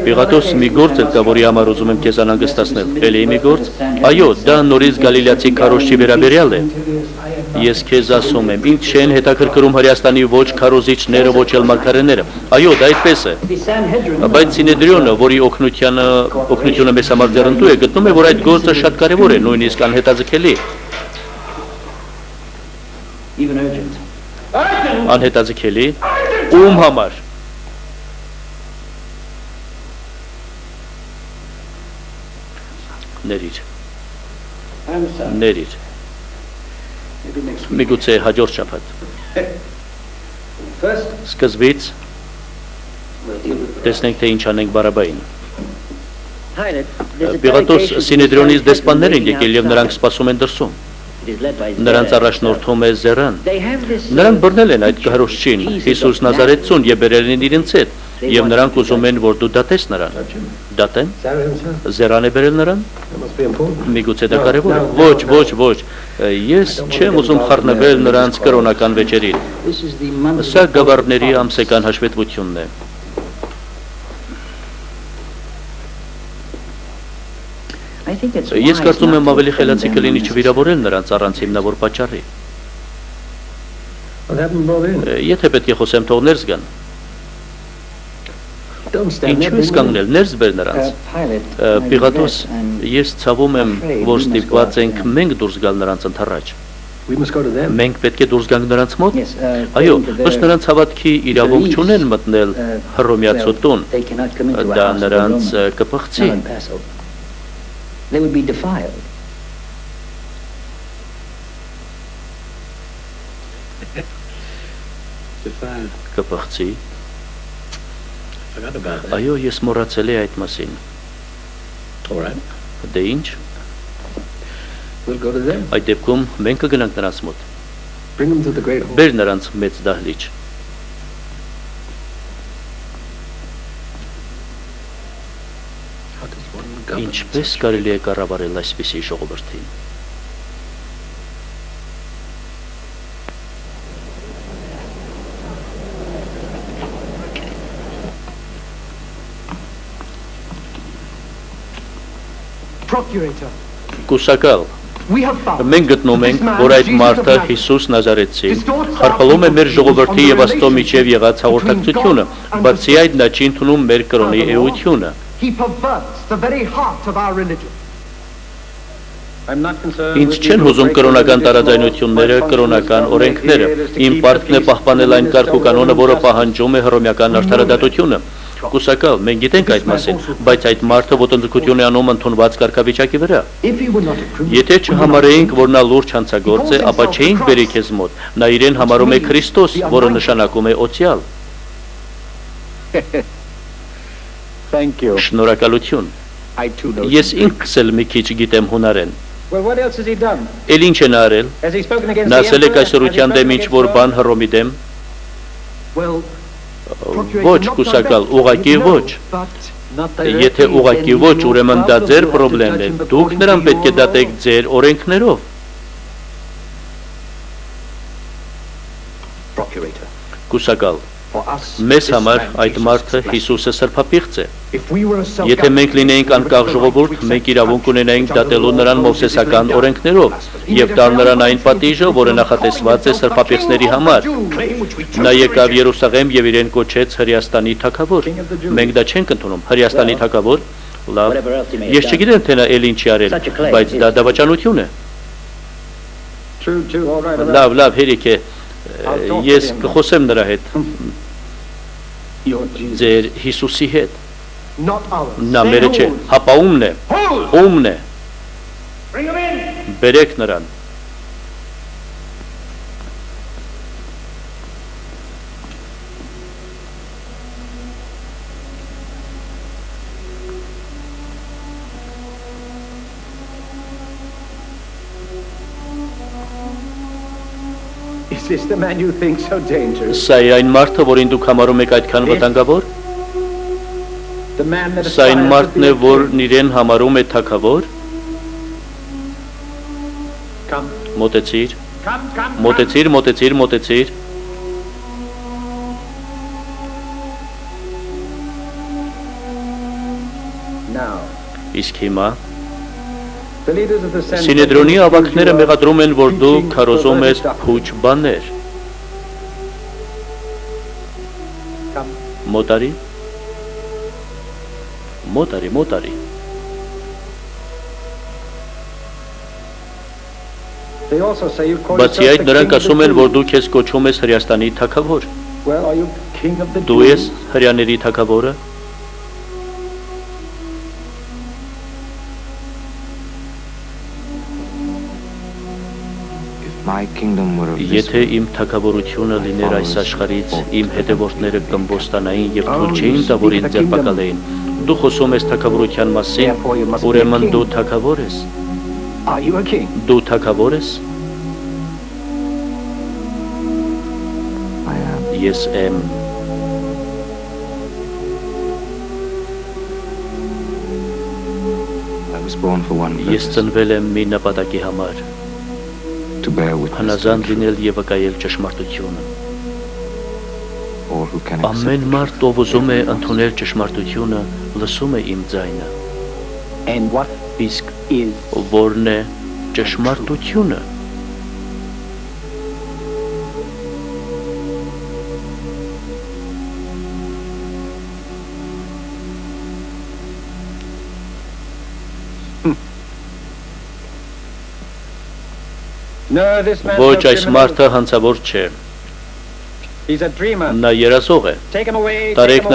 Պիղատոս մի գործ էլ կա, որի համար ուզում եմ քեզ անհանգստացնել, էլի մի գործ, այո, դա նորից գալիլեացի քարոզչի վերաբերյալ է, ես քեզ ասում եմ, ինձ չեն հետաքրքրում Հրեաստանի ոչ քարոզիչները, ոչ էլ մարգարեները, այո, դա այդպես է, բայց Սինեդրիոնը, որի օգնությունը մեզ համար ձեռնտու է, գտնում է, որ այդ գործը շատ կարևոր է, նույնիսկ անհետաձգելի։ Անհետաձգելի, ում համար։ Ներիր, միգուցե հաջորդ շաբաթ։ Սկզբից տեսնենք, թե ինչ անենք Բարաբային։ Պիղատոս Սինեդրիոնից դեսպաններ են եկել և նրանք սպասում են դրսում։ Նրանց առաջնորդում է Զերան։ Նրանք բռնել են այդ քարոզչին, Հիսուս Նազարեթցուն և բերել են իրենց հետ, և նրանք ուզում են, որ դու դատես նրան։ Դատեմ։ Զերան է բերել նրան։ Միգուցե դա կարևոր է։ Ոչ, ես չեմ ուզում խառնվել նրանց կրոնական վեճերին։ Սա գավառների ամսական հաշվետվությունն է։ Ես կարծում եմ ավելի խելացի կլինի չվիրավորել նրանց առանց հիմնավոր պատճառի։ Եթե պետք է խոսեմ, թող ներս գան։ Ինչու ես կանգնել, ներս բեր նրանց։ Պիղատոս, ես ցավում եմ, որ ստիպված ենք մենք դուրս գալ նրանց ընդառաջ։ Մենք պետք է դուրս գանք նրանց մոտ։ Այո, ըստ նրանց հավատքի իրավունք չունեն մտնել Հռոմեացու տուն։ Դա նրանց կփոխի։ They would be defiled. կփխցի։ Այո, ես մոռացել եմ այդ մասին։ Դե ինչ։ Այդ դեպքում մենք կգնանք նրանց մոտ։ Բեր նրանց մեծ դահլիճ։ Ինչպես կարելի է կառավարել այսպիսի ժողովրդին։ Procurator, Կուսակալ, we have found մենք գտնում ենք, որ այդ մարդը Հիսուս Նազարեթցի խարխլում է մեր ժողովրդի եւ Աստծո միջև եղած հաղորդակցությունը, բացի այդ նա չի ընդունում մեր կրոնի էությունը։ he perverts the very heart of our religion. Ինձ չեն հուզում կրոնական տարաձայնությունները, կրոնական օրենքները։ Իմ պարտքն է պահպանել այն կարգ ու կանոնը, որը պահանջում է հռոմեական արդարադատությունը։ Կուսակալ, մենք գիտենք այդ մասին, բայց այդ մարդը ոտնձգություն է անում ընդունված կարգավիճակի վրա։ If he were not a criminal, Եթե չհամարեինք, որ նա լուրջ հանցագործ է, ապա չէինք բերի քեզ մոտ։ Նա իրեն համարում է Քրիստոս, որը նշանակում է օծյալ։ Thank you. Շնորհակալություն։ I too know. Ես ինքս էլ մի քիչ գիտեմ հունարեն։ Well, what else has he done? Էլ ինչ է նա արել։ Has he spoken against Նա the ասել է emperor? կայսրության դեմ ինչ որ բան Հռոմի դեմ։ well, Ոչ, կուսակալ, ուղղակի ոչ։ Եթե ուղղակի ոչ, ուրեմն դա ձեր պրոբլեմն է։ Դուք նրան պետք է դատեք ձեր օրենքներով։ Procurator, Կուսակալ, for us, մեզ this համար man այդ Jesus մարդը is Հիսուսը սրբապիղծ է։ If we were a Եթե մենք լինեինք անկախ ժողովուրդ, մենք իրավունք ունենայինք դատելու նրան մովսեսական օրենքներով եւ տալ նրան այն պատիժը, որը նախատեսված է սրբապիղծների համար։ Նա եկավ Երուսաղեմ եւ իրեն կոչեց Հրեաստանի թագավոր։ Մենք դա չենք ընդունում։ Հրեաստանի թագավոր։ Լավ։ Ես չգիտեմ թե նա էլ ինչի արել, բայց դա դավաճանություն է։ True, all right. Լավ, հերիք է։ Ես կխոսեմ նրա հետ, Your Jesus. ձեր Հիսուսի հետ։ not ours. Նա մերը չէ, հապա ումն է։ Ումն է։ Բերեք նրան։ Is this the man you think so dangerous? Սա է այն մարդը, որին դուք համարում եք այդքան վտանգավոր։ The man that Սա այն aspires մարդն to է, be a որ king? իրեն համարում է թագավոր։ Come, Մոտեցիր, come. մոտեցիր։ Now, Իսկ հիմա the leaders of the Senate. Սինեդրոնի ավակները մեղադրում են, որ դու քարոզում ես փուչ բաներ։ Come. Մոտարի։ They also say you call Բացի yourself այդ the նրանք king of ասում the են, որ Jews. դու քեզ կոչում ես Հրեաստանի թագավոր։ Well, are you king of the Դու ես Jews? հրեաների թագավորը։ If my kingdom were of this Եթե իմ թագավորությունը լիներ այս աշխարհից, իմ հետևորդները կմբոստանային եւ թույլ չէին տա, որ ինձ ձերբակալեին։ Դու խոսում ես թագավորության մասին, ուրեմն դու թագավոր ես։ Are you a king? Դու թագավոր ես։ I am. Ես եմ։ I was born for one Ես purpose, ծնվել եմ մի նպատակի համար, to bear witness to հնազանդ the truth. լինել եւ վկայել ճշմարտությունը։ All who can accept Ամեն the մարդ, ով ուզում է ընդունել ճշմարտությունը, լսում է իմ ձայնը։ And what Իսկ is որն է ճշմարտությունը։ No, this man Ոչ, այս մարդը հանցավոր չէ, He's a dreamer. նա երազող է։ Take him away. Տարեք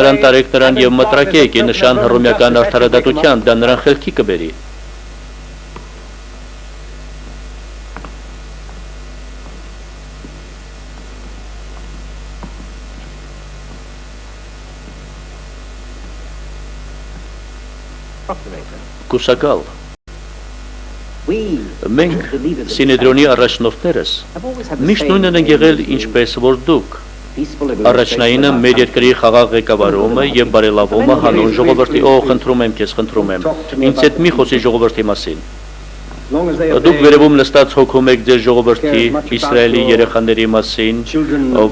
նրան եւ մտրակեք, ի նշան հռոմեական արդարադատության, դա նրան խելքի կբերի։ Կուսակալ, We, մենք the leaders of Սինեդրոնի առաջնորդներս have always had the միշտ same նույնն են եղել ինչպես որ դուք peaceful Առաջնայինը մեր երկրի խաղաղ ղեկավարումը եւ բարելավումը հանուն ժողովրդի խնդրում եմ քեզ խնդրում եմ ինձ հետ մի խոսի ժողովրդի մասին Դուք վերևում նստած հոգում եք ձեր ժողովրդի Իսրայելի երեխաների մասին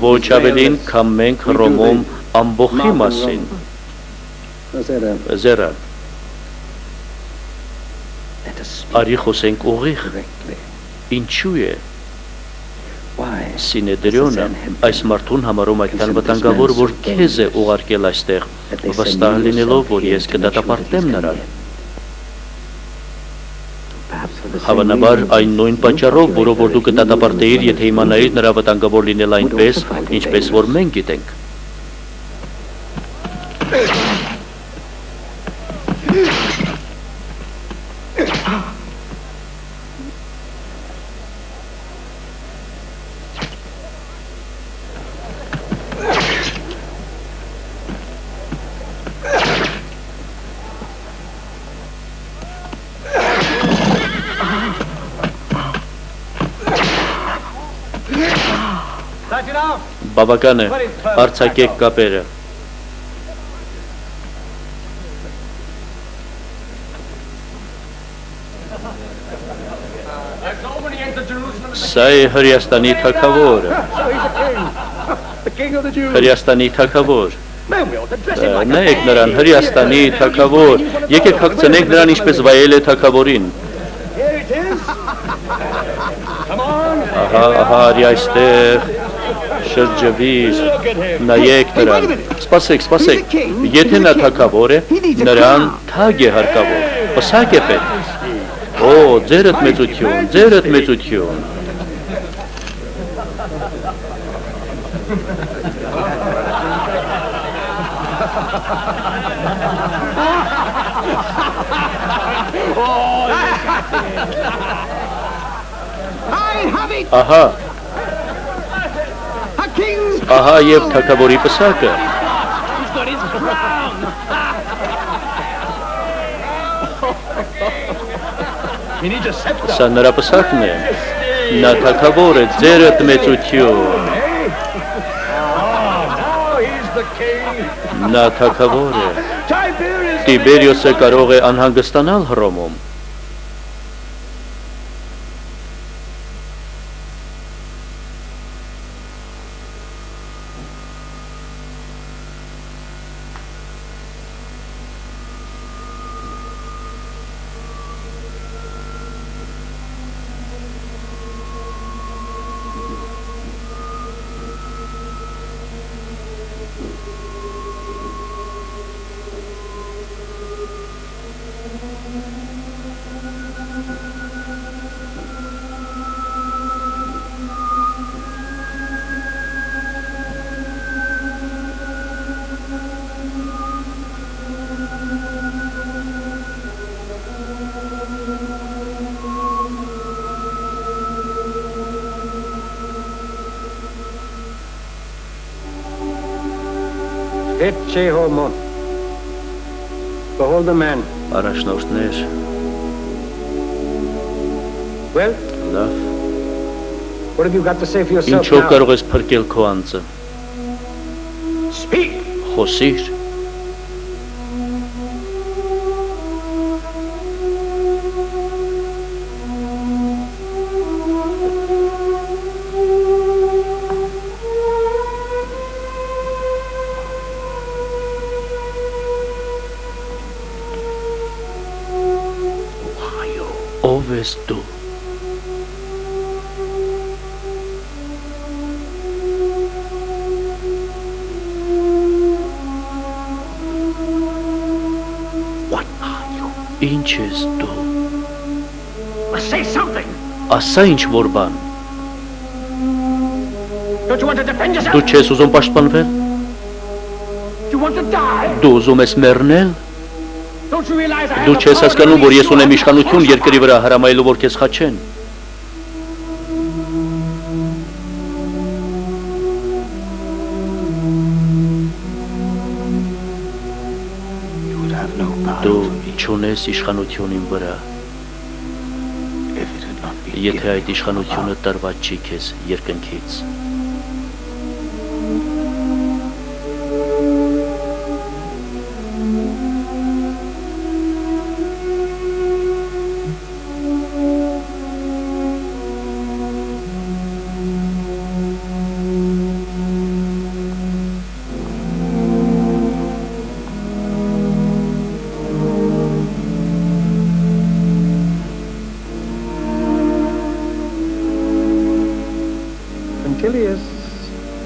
ոչ ավելին քան մենք Հռոմում ամբողջի մասին Զերա Արի խոսենք ուղիղ Ինչու է Սինեդրոնը այս մարդուն համարում այդքան վտանգավոր, որ քեզ է ուղարկել այստեղ, վստահ լինելով, որ ես կդատապարտեմ նրան։ Հավանաբար այն նույն պատճառով, որով որ դու կդատապարտեիր, եթե իմանայիր նրա վտանգավոր լինել այնպես, ինչպես որ մենք գիտենք։ Բավական է, արձակեք կապերը։ Սա է Հրեաստանի թագավորը։ Հրեաստանի թագավոր։ Նայեք նրան, Հրեաստանի թագավոր։ Եկեք հագցնենք նրան ինչպես վայել է թագավորին։ Ահա, արի այստեղ։ Շրջվիր, նայեք նրան, սպասեք, եթե նա թագավոր է, նրան թագ է հարկավոր, պսակ է պետք, ձերդ մեծություն, Ահա և թագավորի պսակը։ Սա նրա պսակն է։ Նա թագավոր է, ձերդ մեծություն։ Նա թագավոր է։ Տիբերիոսը կարող է անհանգստանալ Հռոմում։ Behold the man. Առաջնորդներ, Well, լավ, what have you got to say for yourself ինչով now? կարող ես փրկել քո անձը, Speak. խոսիր, ով ես դու, ինչ ես դու, Say something. ասա ինչ որ բան, Don't you want to defend yourself? դու չես ուզում պաշտպանվել, Do you want to die? դու ուզում ես մեռնել, Don't you realize I դու have the չես power to հասկանում, որ release ես you ունեմ out of իշխանություն the երկրի վրա հրամայելու, որ քեզ խաչեն, You would have no power դու over me. չունես իշխանություն իմ վրա, if it had not been եթե given այդ իշխանությունը տրված չի քեզ երկնքից։ Quintilius,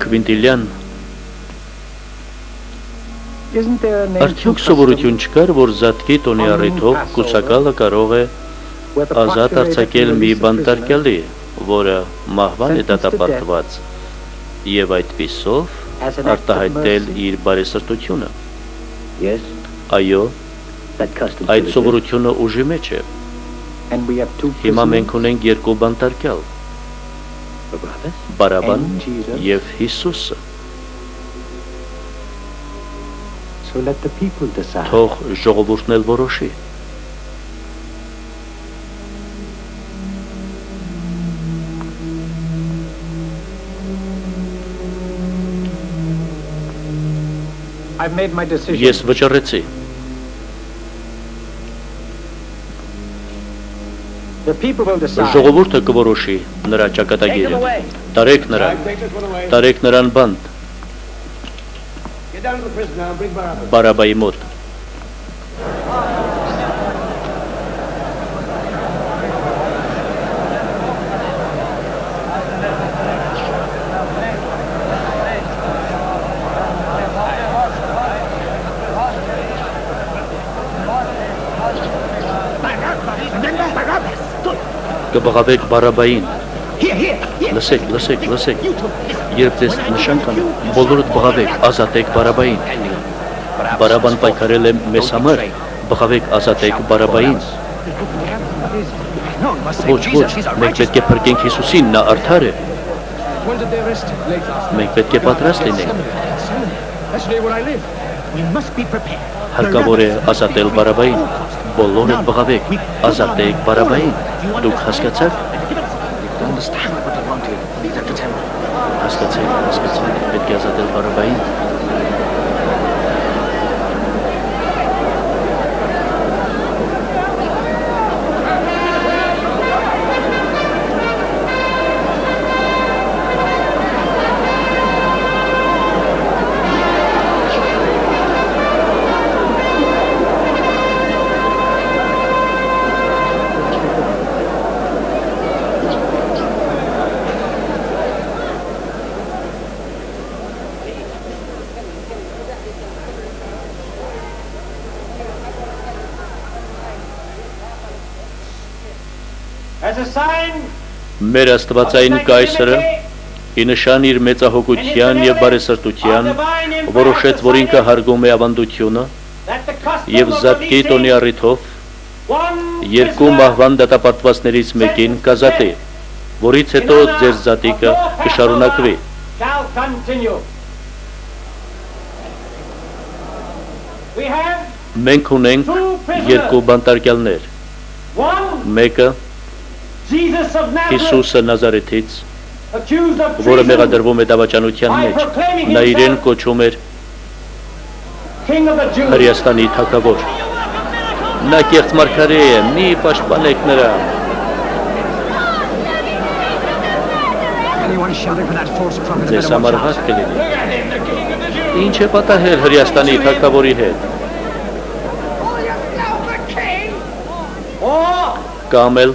Քվինտիլյան, isn't there an արդյոք սովորություն չկար, որ զատկի տոնի առիթով կուսակալը կարող է ազատ արձակել մի բանտարկյալի, որը մահվան է դատապարտված, եւ այդպիսով արտահայտել իր բարեսրտությունը։ Yes, Այո, that custom. այդ սովորությունը ուժի մեջ է։ and we have two Հիմա prisoners, մենք ունենք երկու բանտարկյալ, Barabbas? Բարաբան and Jesus. եւ Հիսուսը։ So let the people decide. Թող ժողովուրդն էլ որոշի։ I've made my decision. Ես վճռեցի, The people will decide. ժողովուրդը կորոշի նրա ճակատագիրը։ Տարեք նրան, Take this one away. տարեք նրան բանտ, Get down to the prison now and bring Barabbas. Բարաբայի մոտ։ Կբղավեք Բարաբային։ Լսեք, լսեք, լսեք։ Երբ ձեզ նշան կանեմ, բոլորդ բղավեք, ազատեք Բարաբային։ Բարաբան պայքարել է մեզ համար, բղավեք, ազատեք Բարաբային։ Ոչ, ոչ, մենք պետք է փրկենք Հիսուսին, նա արդար է։ When did they arrest him? Late last night. Մենք պետք է պատրաստ լինենք։ That's the day where I live. We must be prepared. Հարկավոր է ազատել Բարաբային։ Բոլորը բղավեք, ազատեք Բարաբային։ Դուք հասկացաք։ Հասկացեք, հասկացեք, պետք է ազատել Բարաբային։ As a sign Մեր աստվածային կայսրը ի նշան իր մեծահոգության եւ բարեսրտության որոշեց, որ ինքը հարգում է ավանդությունը that the custom եւ of զատկի տոնի առիթով երկու մահվան դատապարտվածներից մեկին կազատի, որից հետո ձեր զատիկը կշարունակվի։ shall continue. We have Մենք ունենք երկու բանտարկյալներ, one մեկը Jesus of Nazareth, Հիսուսը Նազարեթից, accused of որը treason, մեղադրվում է դավաճանության մեջ, նա իրեն կոչում էր King of the Jews. Հրեաստանի թագավոր։ Նա կեղծ մարգարե է, մի պաշտպանեք նրան։ Anyone shouting for that false prophet Ձեզ better համար watch out. հատ կլինի։ Ինչ է պատահել Հրեաստանի թագավորի հետ։ Or Կամ էլ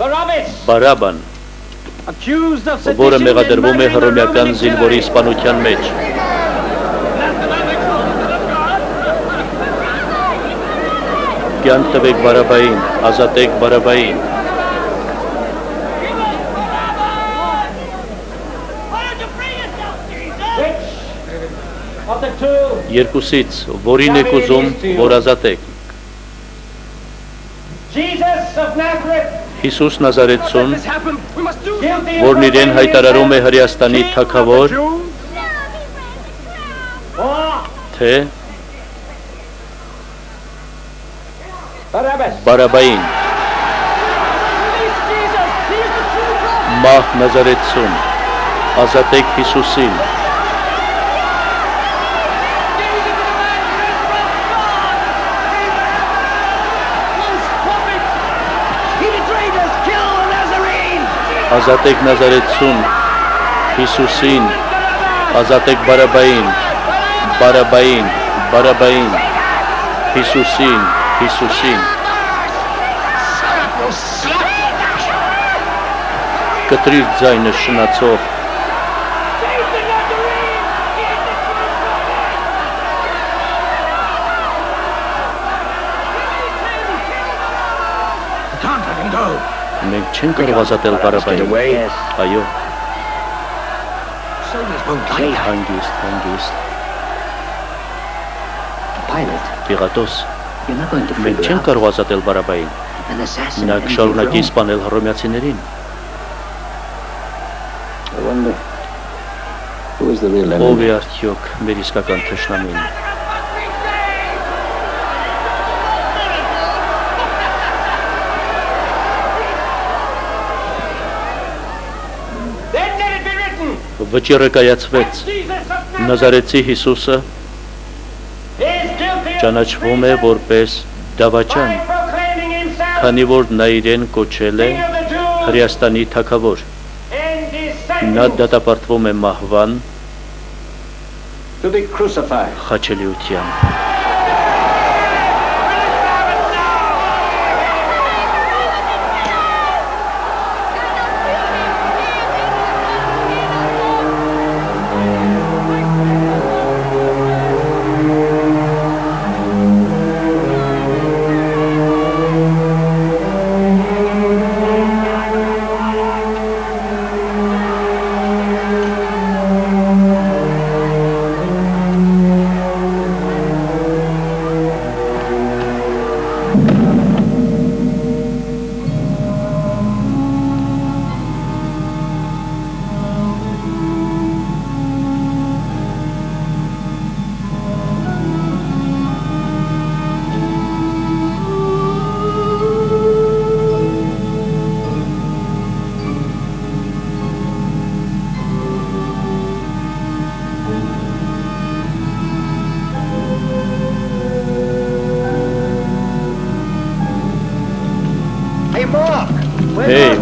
Barabbas, Բարաբան, accused of որը sedition and մեղադրվում է murdering a հռոմեական Roman զինվորի legionary. սպանության մեջ։ Կյանք տվեք Բարաբային, ազատեք Բարաբային։ Which of the two? Երկուսից որին եք ուզում, որ ազատեք։ Jesus of Nazareth, Հիսուս Նազարեթցուն, guilty of որն իրեն հայտարարում է Հրեաստանի King of the թագավոր, Jews? Or թե Բարաբային Մահ Նազարեթցուն ազատեք Հիսուսին ազատեք Նազարեթցուն Հիսուսին ազատեք Բարաբային Բարաբային Բարաբային Հիսուսին Հիսուսին կտրիր ձայնը շնացող մենք չենք կարող ազատել Բարաբային այո հանգիստ հանգիստ Պիղատոս մենք չենք կարող ազատել Բարաբային նա կշարունակի սպանել հռոմեացիներին ով է արդյոք մեր իսկական թշնամին վճիռը կայացվեց Նազարեթցի Հիսուսը ճանաչվում է որպես դավաճան քանի որ նա իրեն կոչել է Հրեաստանի թագավոր նա դատապարտվում է մահվան խաչելիությամբ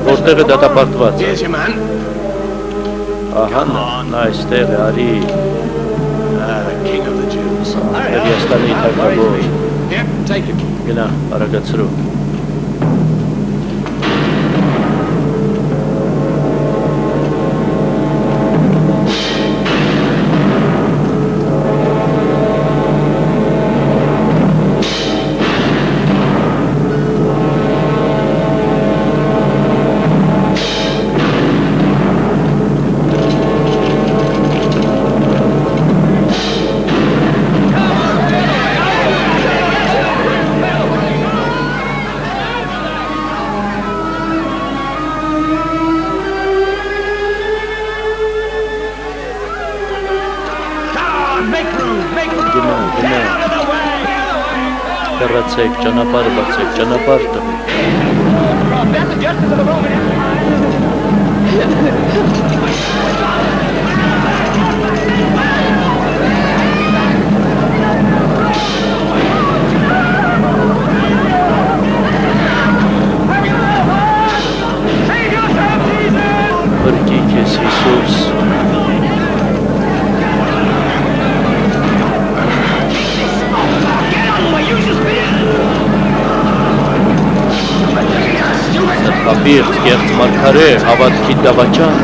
որտեղ է դատապարտված ահա նա այստեղ է արի Հրեաստանի թագավոր գնա արագացրու Հեռացեք, ճանապարհ բացեք, ճանապարհ տվեք։ Փրկի քեզ Հիսուս։ Ապիրտ կեղծ մարգարե, հավատքի դավաճան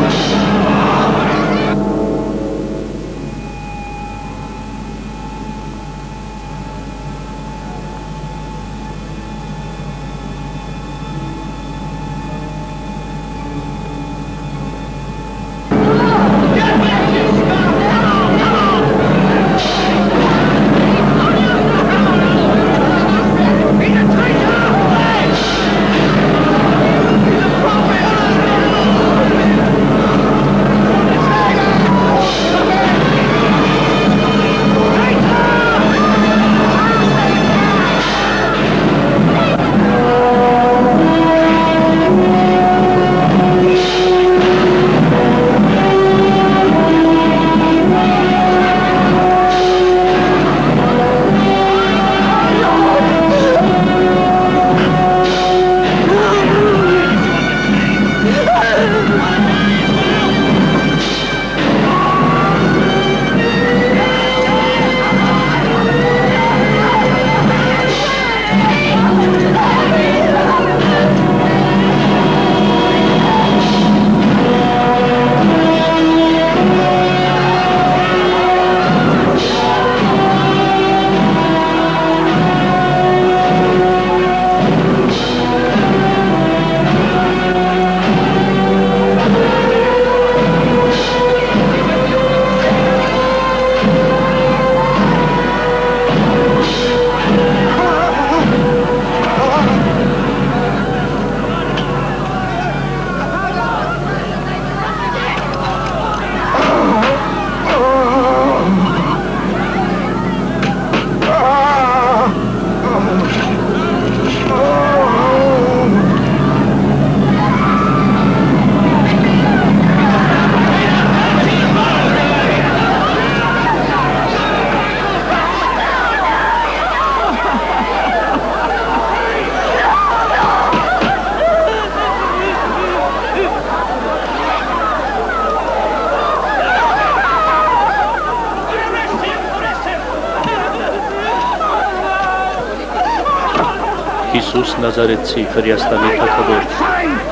Հիսուս Նազարեթցի Հրեաստանի թագավոր։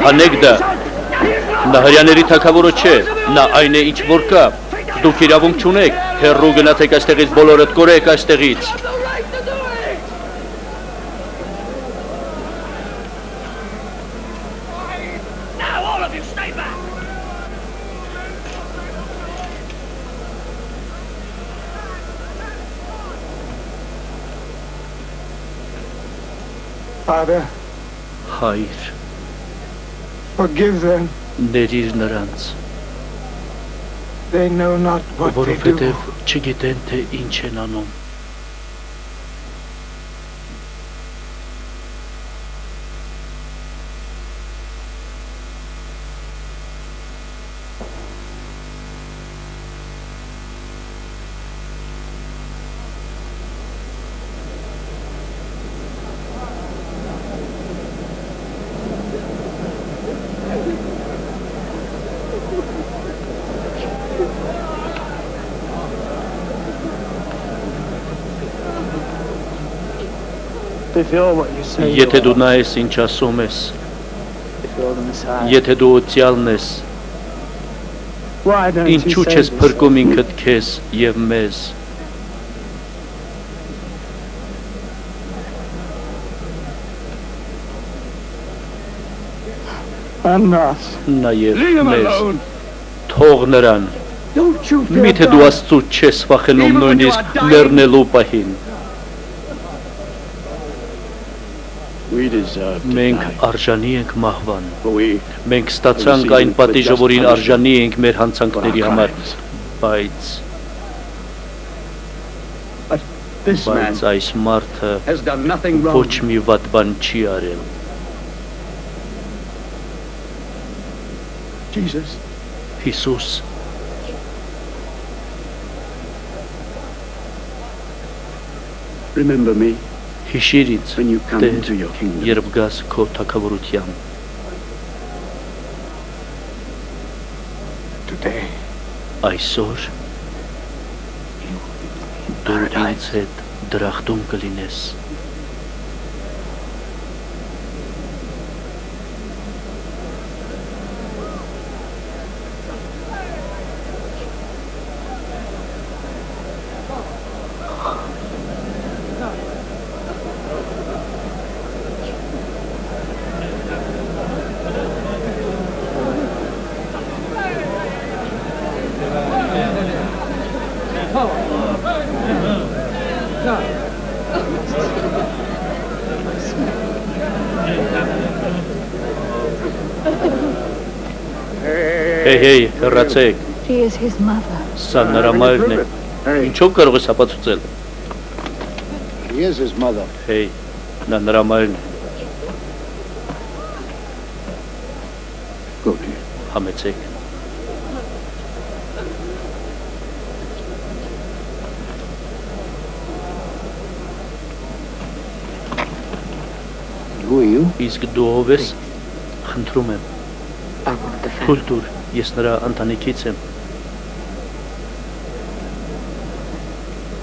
Հանեք դա։ Նա հրյաների թագավորը չէ, նա այն է ինչ որ կա։ Դուք իրավունք չունեք, հեռու գնացեք այստեղից, բոլորդ կորեք այստեղից։ Father, Հայր, forgive them. ներիր նրանց, They know not what they do. որովհետև չգիտեն, թե ինչ են անում։ If you're what you say, Եթե դու նայես ինչ ասում ես, if you're the Messiah, եթե դու օծյալն ես, why don't you ինչու say չես this? փրկում ինքդ քեզ եւ մեզ։ And us. Նաեւ Leave him մեզ, alone. թող նրան, Don't you fear միթե դու God? Աստծուց չես վախենում Even when you are նույնիսկ dying. լեռնելու պահին։ We deserve to Մենք die. արժանի ենք մահվան։ But we Մենք ստացանք այն պատիժը, որին արժանի ենք մեր հանցանքների համար, բայց This man բայց այս մարդը has done nothing wrong. ոչ մի վատ բան չի արել։ Jesus, Հիսուս, remember me հիշիր ինձ, when you come Տեր, into your kingdom. երբ գաս քո թագավորության։ Today, Այսօր դու ինձ հետ դրախտում կլինես։ Հեյ, հեռացեք, She is his mother. սա նրա մայրն է։ Ինչով կարող ես ապացուցել։ He is his mother. Հեյ, նա նրա մայրն է, Go to him. համեցեք։ Who are you? Իսկ դու ով ես։ Խնդրում եմ, I want the family. թույլ տուր, ես նրա ընտանիքից եմ։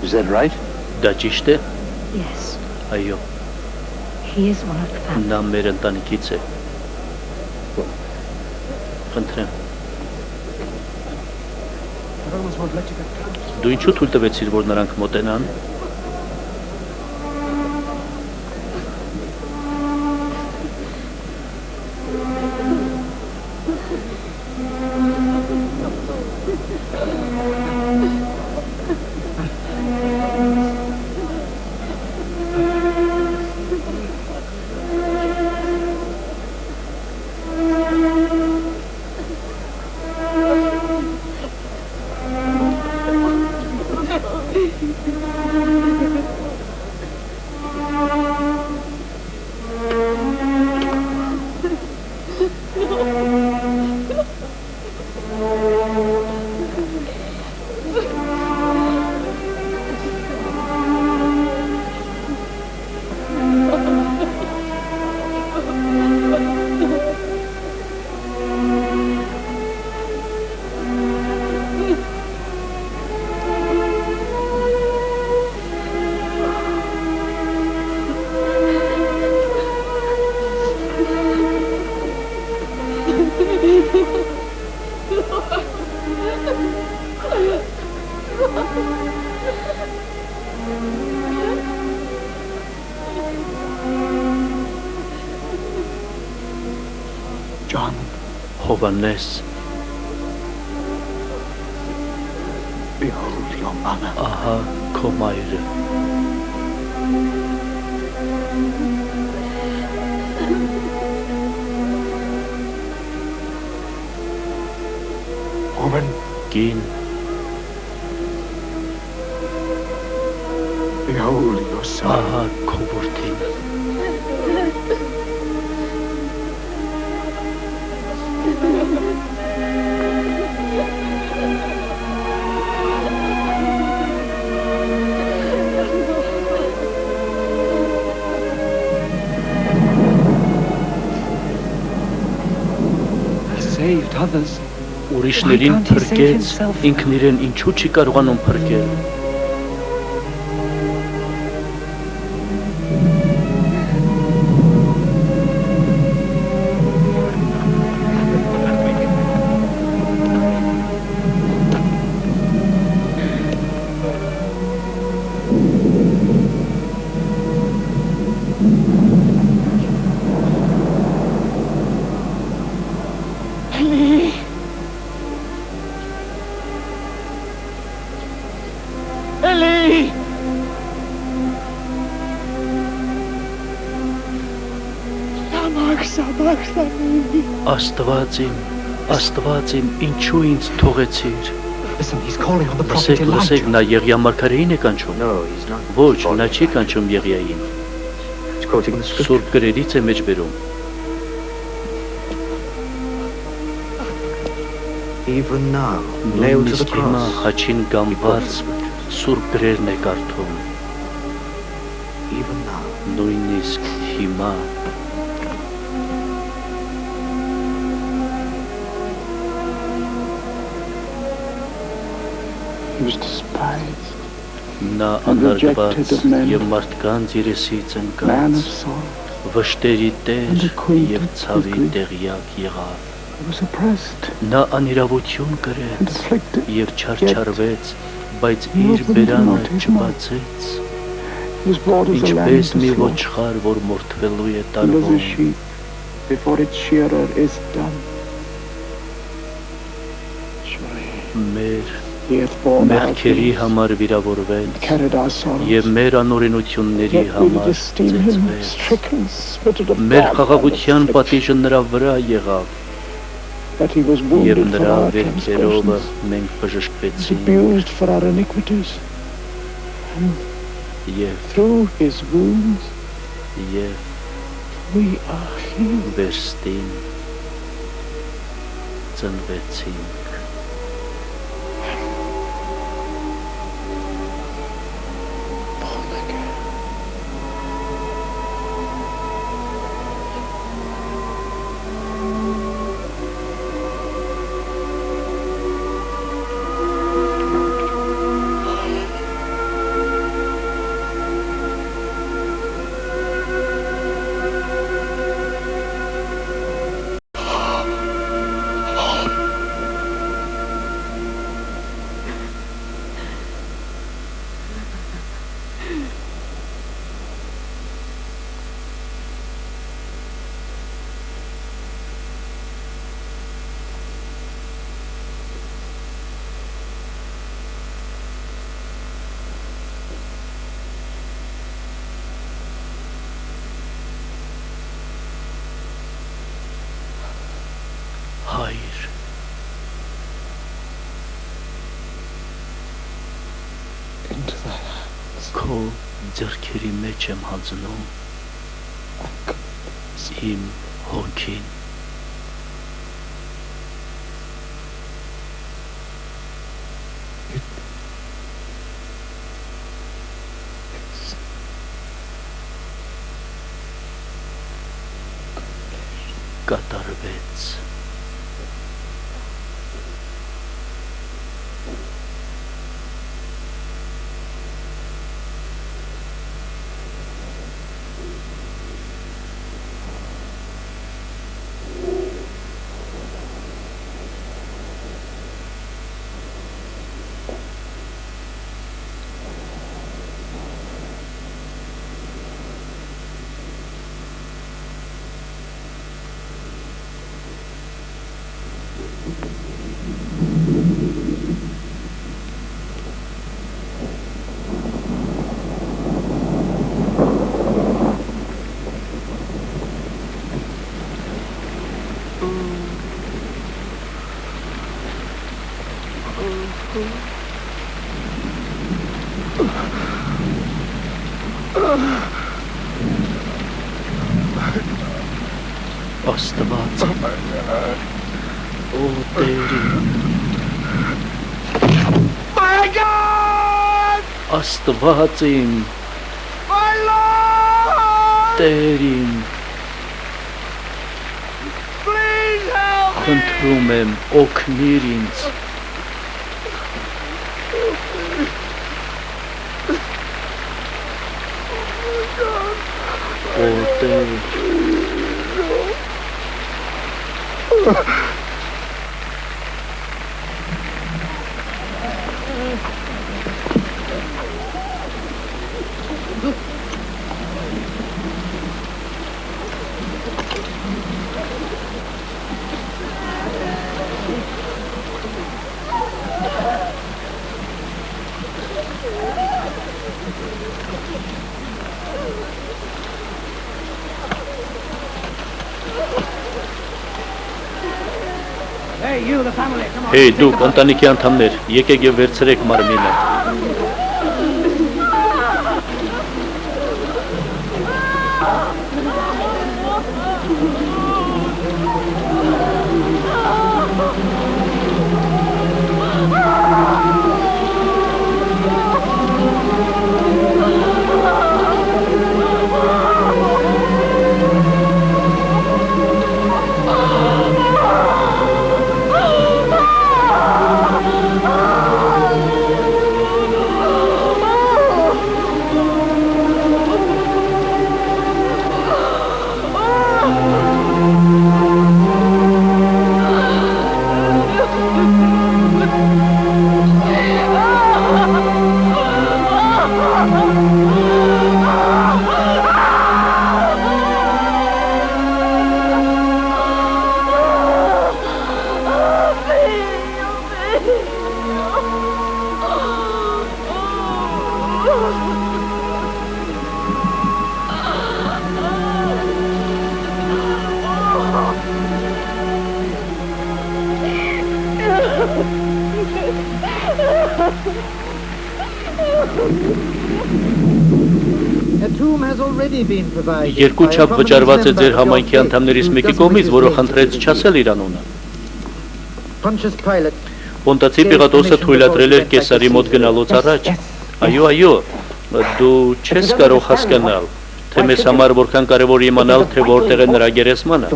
Is that right? Դա ճիշտ է։ Yes, Այո, he is one of the family. նա մեր ընտանիքից է։ Խնդրեմ, The Romans won't let you get close. դու ինչու թույլ տվեցիր, որ նրանք մոտենան։ Հովանես, Behold your mother. ահա քո մայրը։ Woman, Կին, behold your son. ահա քո որդին։ Saved others. Ուրիշներին փրկեց, ինքն իրեն ինչու չի կարողանում փրկել։ Ellie! Աստված իմ, ինչու ինձ թողեցիր։ Listen, he's calling on the prophet Լսեք, Elijah. նա Եղիա մարգարեին է կանչում։ No, he's not. Ոչ, նա չի կանչում Եղիային։ He's quoting the scripture. Սուրբ գրերից է մեջ բերում։ Even now, nailed to the Նույնիսկ հիմա cross. խաչին գամբած սուրբ գրերն է կարդում։ Even now. Նույնիսկ հիմա He was despised, նա անարգված եւ մարդկանց երեսից man ընկած, of sorrow. վշտերի տեր And acquainted եւ ցավի with grief. տեղյակ եղավ։ He was oppressed Նա անիրավություն and կրեց afflicted. եւ չարչարվեց, բայց He իր opened բերանը not his mouth. չբացեց, He was brought as a lamb ինչպես to մի slaughter, ոչխար, որ մորթվելու է and as a տարվում։ sheep before its shearer is dumb. Surely Մեր he hath borne our մեղքերի griefs համար վիրավորվեց carried our sorrows. եւ մեր անօրենությունների Yet we did համար esteem him ծեծվեց։ stricken, smitten of Մեր God, խաղաղության and afflicted. պատիժը նրա վրա եղավ But he was եւ wounded for նրա our վերքերով transgressions, մենք was բժշկվեցինք abused for our iniquities. եւ Through his wounds եւ we are healed. վերստին ծնվեցինք։ Հայր, Into thy hands. քո ձեռքերի մեջ եմ հանձնում իմ հոգին։ Կատարվեց։ Աստված Օ Տերին My God! Աստված իմ My Lord! Տերին Please help me! Խնդրում եմ օգնիր ինձ Օ Տեր Hey, you, the family, come on. Հեյ դուք ընտանիքի անդամներ եկեք եւ վերցրեք մարմինը Երկու չափ վճարված է ձեր համայնքի անդամներից մեկի կողմից, որը խնդրեց չասել իր անունը։ Պոնտացի Պիղատոսը թույլատրել էր Կեսարի մոտ գնալուց առաջ։ Այո, դու չես կարող հասկանալ, թե մեզ համար որքան կարևոր իմանալ, թե որտեղ է նրա գերեզմանը։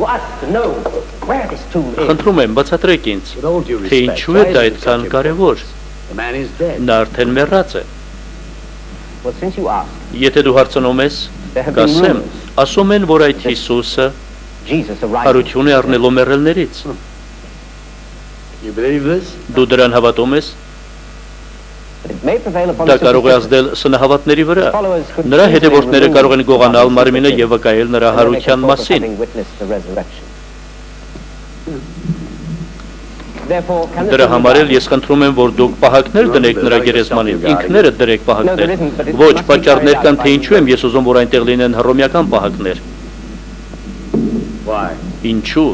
Խնդրում եմ, բացատրեք ինձ, թե ինչու է դա այդքան կարևոր։ Նա արդեն մեռած է։ Եթե դու հարցնում ես, կասեմ, ասում են, որ այդ Հիսուսը հարություն է առնելու մեռելներից։ Դու դրան հավատում ես։ Դա կարող է ազդել սնահավատների վրա։ Նրա հետևորդները կարող են գողանալ մարմինը եւ վկայել նրա հարության մասին։ Դրա համար էլ ես խնդրում եմ, որ դուք պահակներ դնեք նրա գերեզմանին, ինքներդ դրեք պահակներ։ Ոչ, պատճառներ կան, թե ինչու եմ ես ուզում, որ այնտեղ լինեն հռոմեական պահակներ։ Ինչու։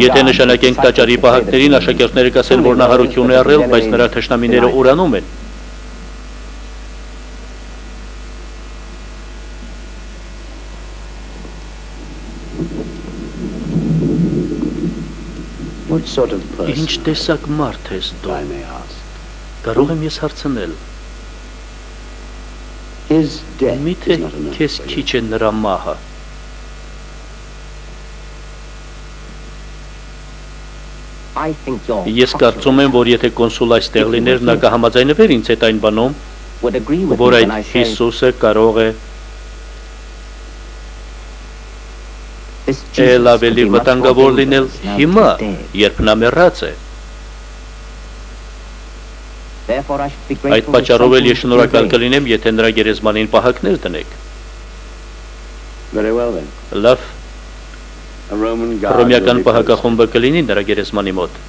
Եթե նշանակենք տաճարի պահակներին, աշակերտները կասեն, որ նա հարություն է առել, բայց նրա թշնամիները ուրանում են։ Ինչ տեսակ մարդ ես դու։ Կարող եմ ես հարցնել։ Միթե քեզ քիչ է նրա մահը։ Ես կարծում եմ, որ եթե կոնսուլ այստեղ լիներ, նա կհամաձայնվեր ինձ հետ այն բանում, որ այդ Հիսուսը կարող է էլ ավելի վտանգավոր լինել հիմա, երբ նա մեռած է։ Այդ պատճառով էլ ես շնորհակալ կլինեմ, եթե նրա գերեզմանին պահակներ դնեք։ Լավ, հռոմեական պահակախումբը կլինի նրա գերեզմանի մոտ։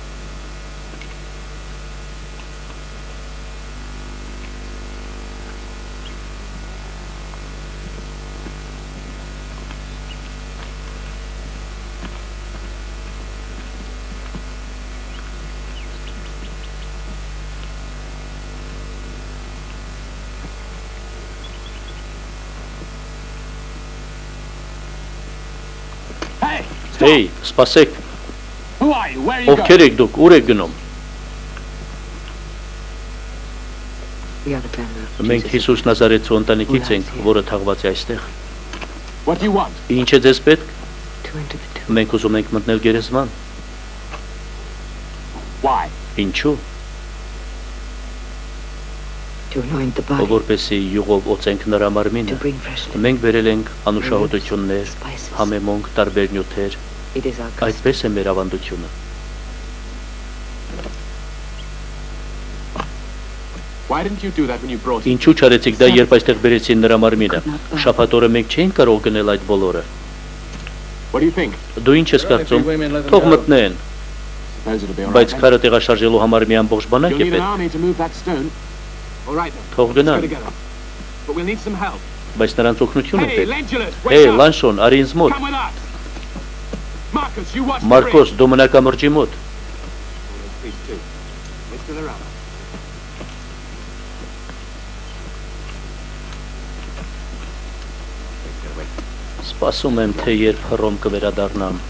Հեյ, սպասեք, Who are you? Where are you ովքեր going? եք դուք, ուր եք գնում։ We are the family of Մենք Jesus. Հիսուս Նազարեթցու ընտանիքից ենք, որը թաղված է այստեղ։ What do you want? Ինչ է ձեզ պետք։ To enter the tomb. Մենք ուզում ենք մտնել գերեզման։ Why? Ինչու։ To anoint the body. Որպեսզի յուղով օծենք նրա To մարմինը։ bring fresh living. Մենք բերել ենք անուշահոտություններ, Spices. համեմոնք, տարբեր նյութեր։ It is our custom. Այդպես է մեր ավանդությունը։ Why didn't you do that when you brought him? Ինչու չարեցիք դա, երբ այստեղ բերեցին նրա մարմինը։ Շաբաթ օրը մենք չէինք կարող գնել այդ բոլորը։ What do you think? Դու ինչ ես կարծում։ Թող մտնեն, Suppose it'll be all բայց right. քարը տեղաշարժելու համար մի ամբողջ բանակ You'll է need an պետք։ army to move that stone. All right then. Թող Let's go գնան, together. But we'll need some help. բայց նրանց օգնություն է Hey, պետք։ Lentulus, Հեյ, wake up! Լանշոն, արի ինձ մոտ։ Come with us. Marcus, you watch the Մարկոս, bridge. դու մնա կամրջի մոտ։ Please do. We're still around. Սպասում եմ, թե երբ Հռոմ կվերադառնամ։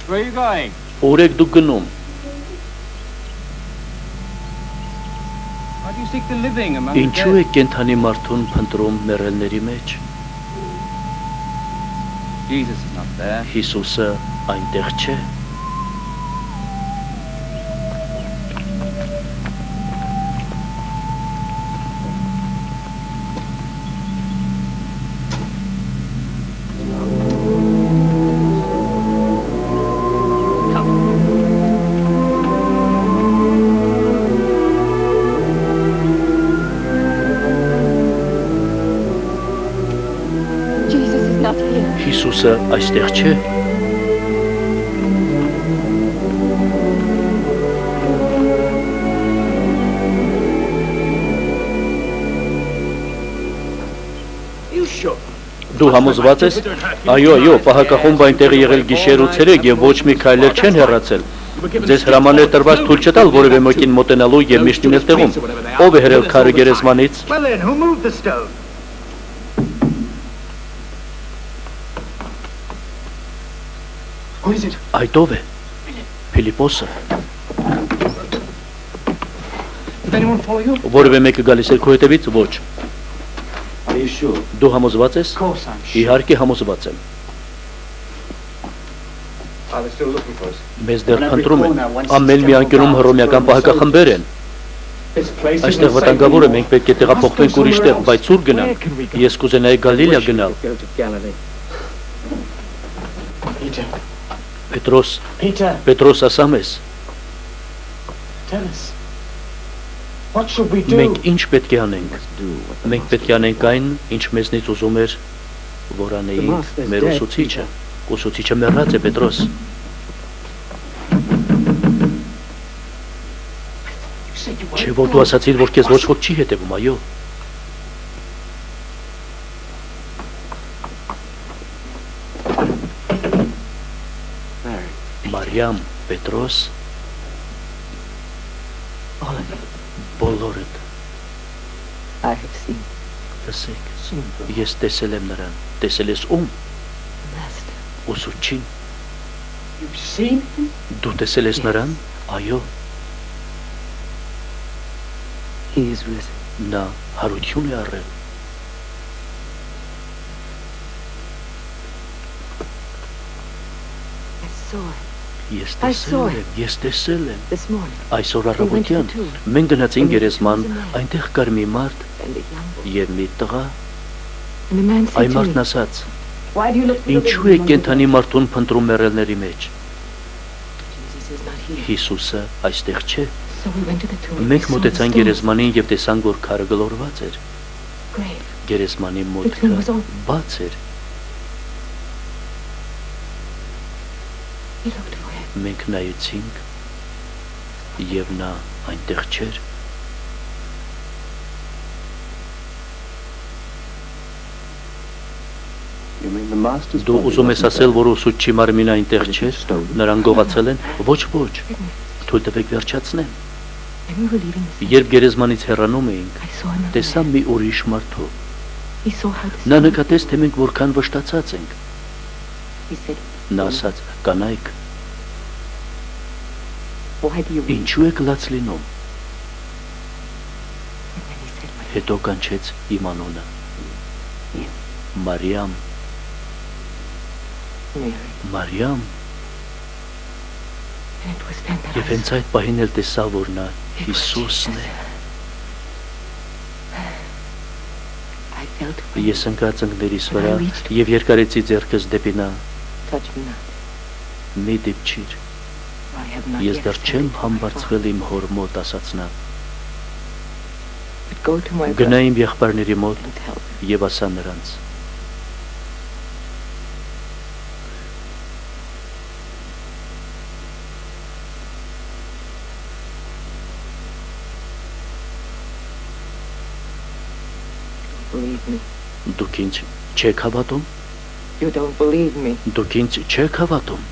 Where are you going? Ուր եք դուք գնում։ Why do you seek the living among the Ինչու dead? եք կենթանի մարդուն փնտրում մեռելների մեջ։ Jesus is not there. Հիսուսը այնտեղ չէ։ Jesus is not here. Հիսուսը այստեղ չէ։ Դու համոզված ես։ Այո, պահակախումբը այնտեղ եղել գիշեր ու ցերեկ եւ ոչ մի քայլեր չեն հեռացել։ Ձեզ հրամաններ տրված թույլ չտալ որևէ մեկին մոտենալու եւ միշտ լինել տեղում։ Ով է հրել քարը գերեզմանից։ Well then, who moved the stone? Who is it? Այդ ով է։ Ֆիլիպոսը։ Did anyone follow you? Որևէ մեկը գալիս է քո հետևից, ոչ։ Are you sure? Դու համոզված ես։ Of course I'm sure. Իհարկե համոզված եմ։ Are they still looking for us? Մեզ դեռ փնտրում են։ Ամեն մի անկյունում հռոմեական պահակախմբեր են։ This place Այստեղ վտանգավոր է, մենք պետք է տեղափոխվենք ուրիշ տեղ, բայց ուր գնանք։ Ես կուզենայի Գալիլեա գնալ։ Go to Galilee. Peter. Պետրոս, Peter, Պետրոս ասա մեզ, tell us. What should we do? մենք ինչ պետք է անենք։ Մենք պետք է անենք այն, ինչ մեզնից ուզում էր, որ անեինք մեր ուսուցիչը։ Ուսուցիչը մեռած է, Պետրոս։ Չէ՞ որ դու ասացիր, որ քեզ ոչ ոք չի հետևում, այո։ Մարիամ, Պետրոս, բոլորդ, I have seen լսեք, ես տեսել եմ նրան, տեսել ես ում, the Master. ուսուցչին, You've seen him? դու տեսել ես նրան, այո, He is risen. նա հարություն է առել, I saw him ես տեսել եմ, this morning. այսօր առավոտյան, մենք գնացին գերեզման, այնտեղ կար մի մարդ And a young boy. և մի տղա, And the man said այ to մարդն me, ասաց, why do you look for the ինչու living է among կենթանի the dead? մարդուն փնտրում մեռելների մեջ, Jesus is not here. Հիսուսը այստեղ չէ, So we went to the tomb. մենք We saw the մոտեցանք stone. գերեզմանին և տեսանք, որ քարը գլորված էր, Grave. գերեզմանի The tomb մոտքը was open. բաց էր, We looked for him. մենք նայեցինք և նա այնտեղ չէր, You mean the master's դու body ուզում ես wasn't ասել, there? որ ուսուցչի մարմինը այնտեղ չէր, նրան գողացել են, ոչ, թույլ տվեք վերջացնեմ, When we were leaving the city, Երբ գերեզմանից հեռանում էինք, I saw another տեսա man. մի ուրիշ մարդու։ He saw how the Նա sun- նկատեց, թե մենք որքան վշտացած ենք։ He said, Նա ասաց. «Կանայք, why do you weep? ինչու եք լաց լինում»։ And then he said, my Հետո կանչեց իմ անունը։ Մարիամ, Mary. Մարիամ։ And it was then that Եվ I հենց այդ պահին էլ տեսա, որ նա Հիսուսն է։ I felt Ես ընկա ծնկներիս վրա եւ երկարեցի ձեռքս դեպի նա։ touch me not. Մի դիպչիր։ For I have not Ես yet դեռ չեմ ascended to my համբարձվել իմ հոր մոտ, ասաց նա։ Father. But go to my Գնա brother իմ եղբայրների մոտ and tell them. եւ ասա նրանց. Believe me. Դուք ինձ չեք հավատում։ You don't believe me. Դուք ինձ չեք հավատում։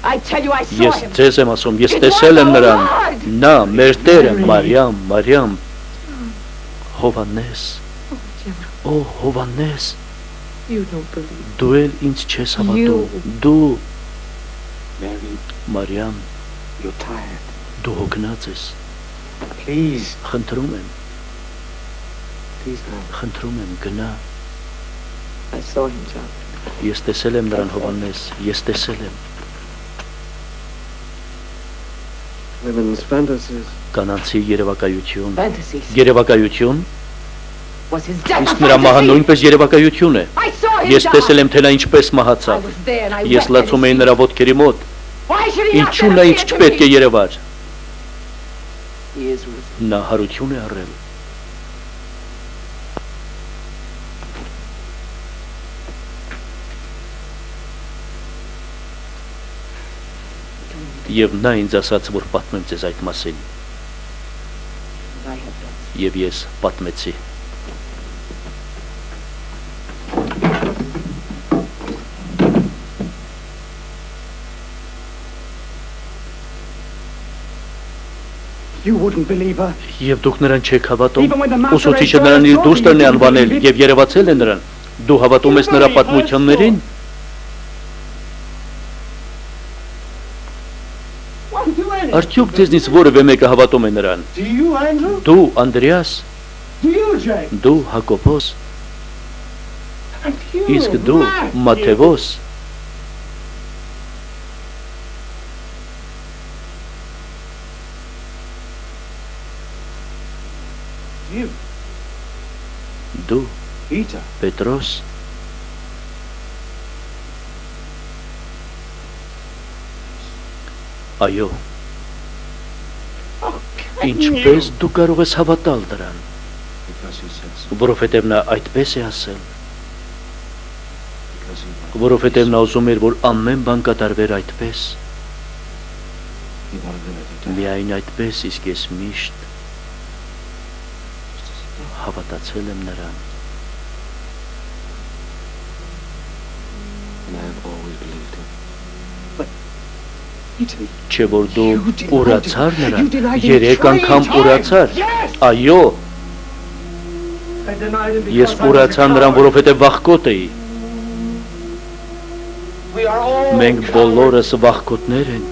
I tell you, I saw Ես him. ձեզ եմ ասում, ես տեսել եմ նրան։ Նա մեր Տերը, Մարիամ, Մարիամ։ Հովանես, Jim, օ Հովանես, you don't believe. դու էլ ինձ չես հավատում։ Դու, Mary, Մարիամ, you're tired. դու հոգնած ես։ Please, Խնդրում եմ, please go. խնդրում եմ, գնա։ I saw him, John. Ես տեսել եմ նրան Հովանես, ես տեսել եմ։ Women's fantasies. Կանանցի երևակայություն։ Fantasies. Երևակայություն, Was his death a իսկ նրա մահը fantasy? նույնպես երևակայություն է։ I saw him Ես die. տեսել եմ, թե նա ինչպես I մահացավ։ was there and I Ես wept at լացում his էի feet. նրա ոտքերի մոտ։ Why should he not Ինչու նա ինձ չպետք է երևար։ He is risen. Նա հարություն է առել։ Եվ նա ինձ ասաց, որ պատմեմ ձեզ այդ մասին, I have done. եւ ես պատմեցի։ You wouldn't believe her. Եվ դուք նրան չեք հավատում։ Even when the master Ուսուցիչը raised նրան իր her դուստերն է daughter, անվանել you եւ երևացել է նրան։ Դու հավատում ես նրա believe her պատմություններին։ Won't you, Andrew? Արդյոք ձեզնից որևէ մեկը հավատում է նրան։ Do you, Andrew? Դու Անդրեաս, Do you, James? դու Հակոբոս, And you, իսկ դու Matthew? Մաթեոս, You, դու Peter. Պետրոս, այո, ինչպես դու կարող ես հավատալ դրան, Because he said so. որովհետև նա այդպես է ասել, Because he որովհետև նա ուզում էր, որ ամեն բան կատարվեր այդպես, wanted everything to միայն այդպես, իսկ ես միշտ հավատացել եմ նրան, and I have always believed him. Peter, չէ որ դու You denied ուրացար him. նրան, You denied him 3 անգամ 3 ուրացար, times. Yes. այո, I denied him ես because I was a ուրացա նրան, coward. որովհետև վախկոտ էի, We are all մենք cowards. բոլորս վախկոտներ ենք,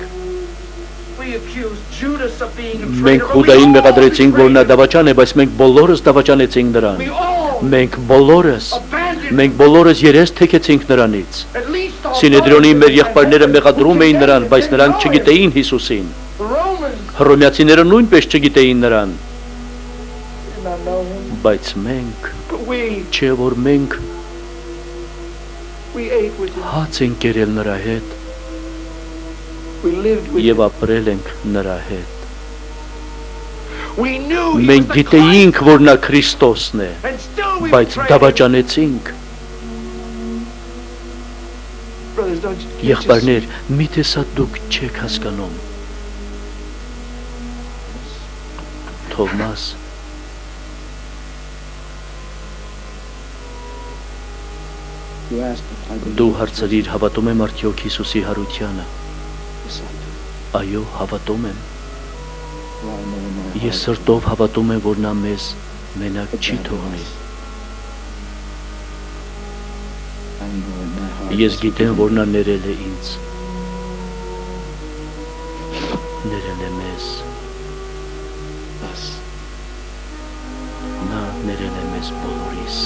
We accused Judas of being a մենք traitor, but we Հուդային all մեղադրեցինք, որ նա betrayed him. դավաճան է, բայց մենք բոլորս դավաճանեցինք նրան, We all մենք բոլորս, abandoned մենք բոլորս երես թեքեցինք նրանից, at least all Սինեդրիոնի those մեր who եղբայրները մեղադրում էին նրան, բայց didn't նրանք know him. չգիտեին Հիսուսին, The Romans հռոմեացիները նույնպես չգիտեին նրան, did not know him. բայց մենք, But we չէ որ մենք ate with him. հաց ենք կերել նրա հետ We lived with եւ him. ապրել ենք նրա հետ, We knew he was մենք the գիտեինք, Christ, որ նա Քրիստոսն է, and still we բայց betrayed him. դավաճանեցինք, Brothers, don't you եղբայրներ, միթե սա դուք չեք հասկանում, Թովմաս, You asked if I Դու believed. հարցրիր հավատում եմ արդյոք Հիսուսի հարությանը։ Yes, I do. Այո, հավատում եմ։ For I know in my heart Ես սրտով հավատում եմ, որ նա մեզ մենակ that չի God թողնի։ loves. I know in my heart Ես he's գիտեմ, forgiven որ me. նա ներել է ինձ։ Ներել է մեզ։ Us. Նա ներել է մեզ բոլորիս։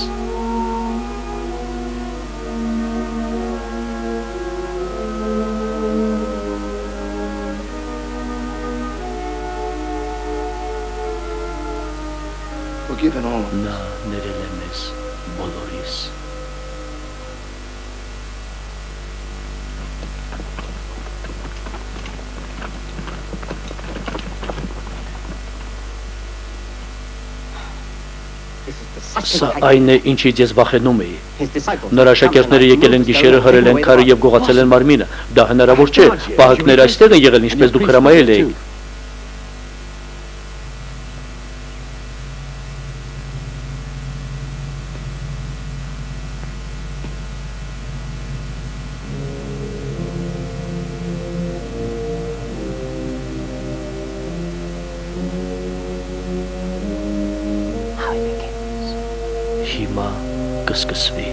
Forgiven all of us. Նա ներել է մեզ բոլորիս։ Սա այն է, ինչից ես վախենում էի։ Նրա աշակերտները եկել են գիշերը, հրել են քարը եւ գողացել են մարմինը։ Դա հնարավոր չէ։ Պահակները այստեղ են եղել, ինչպես դուք հրամայել եք։ Հիմա կսկսվի։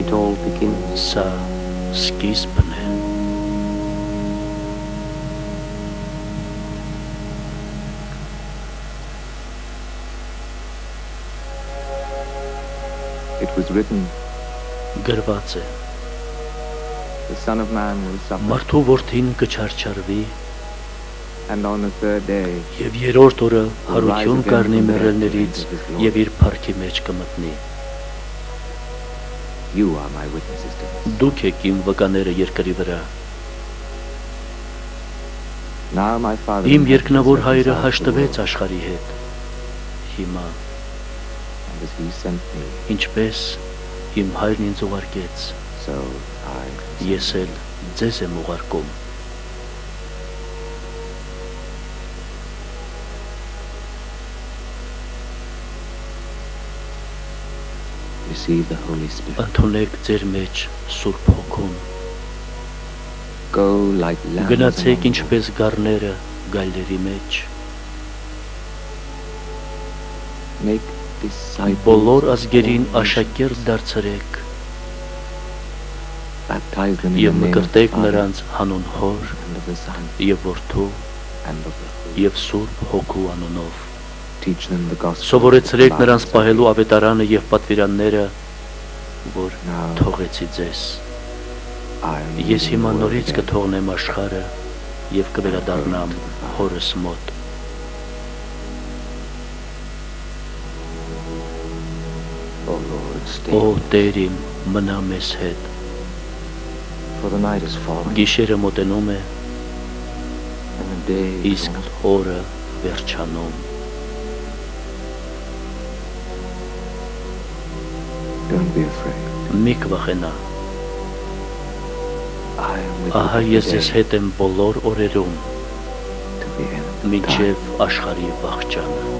It all begins. Սա սկիզբն է։ It was written, Գրված է. the Son of Man will suffer, Մարդու որդին կչարչարվի and on the third day եւ երրորդ օրը հարություն կառնի մեռելներից եւ իր փառքի մեջ կմտնի։ you are my witnesses to this. Դուք եք իմ վկաները երկրի վրա։ Now my Father Իմ in heaven երկնավոր has հայրը reconciled the հաշտվեց world, աշխարհի հետ։ Հիմա and as he sent me, ինչպես իմ հայրն ինձ ուղարկեց, so I ես էլ ձեզ եմ ուղարկում։ receive the Holy Spirit. Ընդունեք ձեր մեջ Սուրբ Հոգուն։ Go like lambs Գնացեք among ինչպես գառները գայլերի մեջ։ wolves. Make disciples Բոլոր of ազգերին all nations, աշակերտ դարձրեք baptize them in եւ the name of the մկրտեք Father նրանց հանուն Հոր and of the Son եւ Որդու and of the Holy. եւ Սուրբ Հոգու անունով։ Teach them the gospel. Սովորեցրեք of նրանց the պահելու ավետարանը եւ պատվիրանները, որ Now թողեցի ձեզ։ I am Ես leaving հիմա the world նորից again. կթողնեմ աշխարհը եւ կվերադառնամ Հորս մոտ։ O Lord, stay. Օ Տեր իմ, մնա մեզ հետ։ For the night is falling, Գիշերը մոտենում է, and the day is իսկ almost. օրը վերջանում։ Don't be afraid. Մի կվախենա։ I am with Ահա you ես today ձեզ հետ եմ բոլոր օրերում, to the end of time. մինչև աշխարհի վախճանը։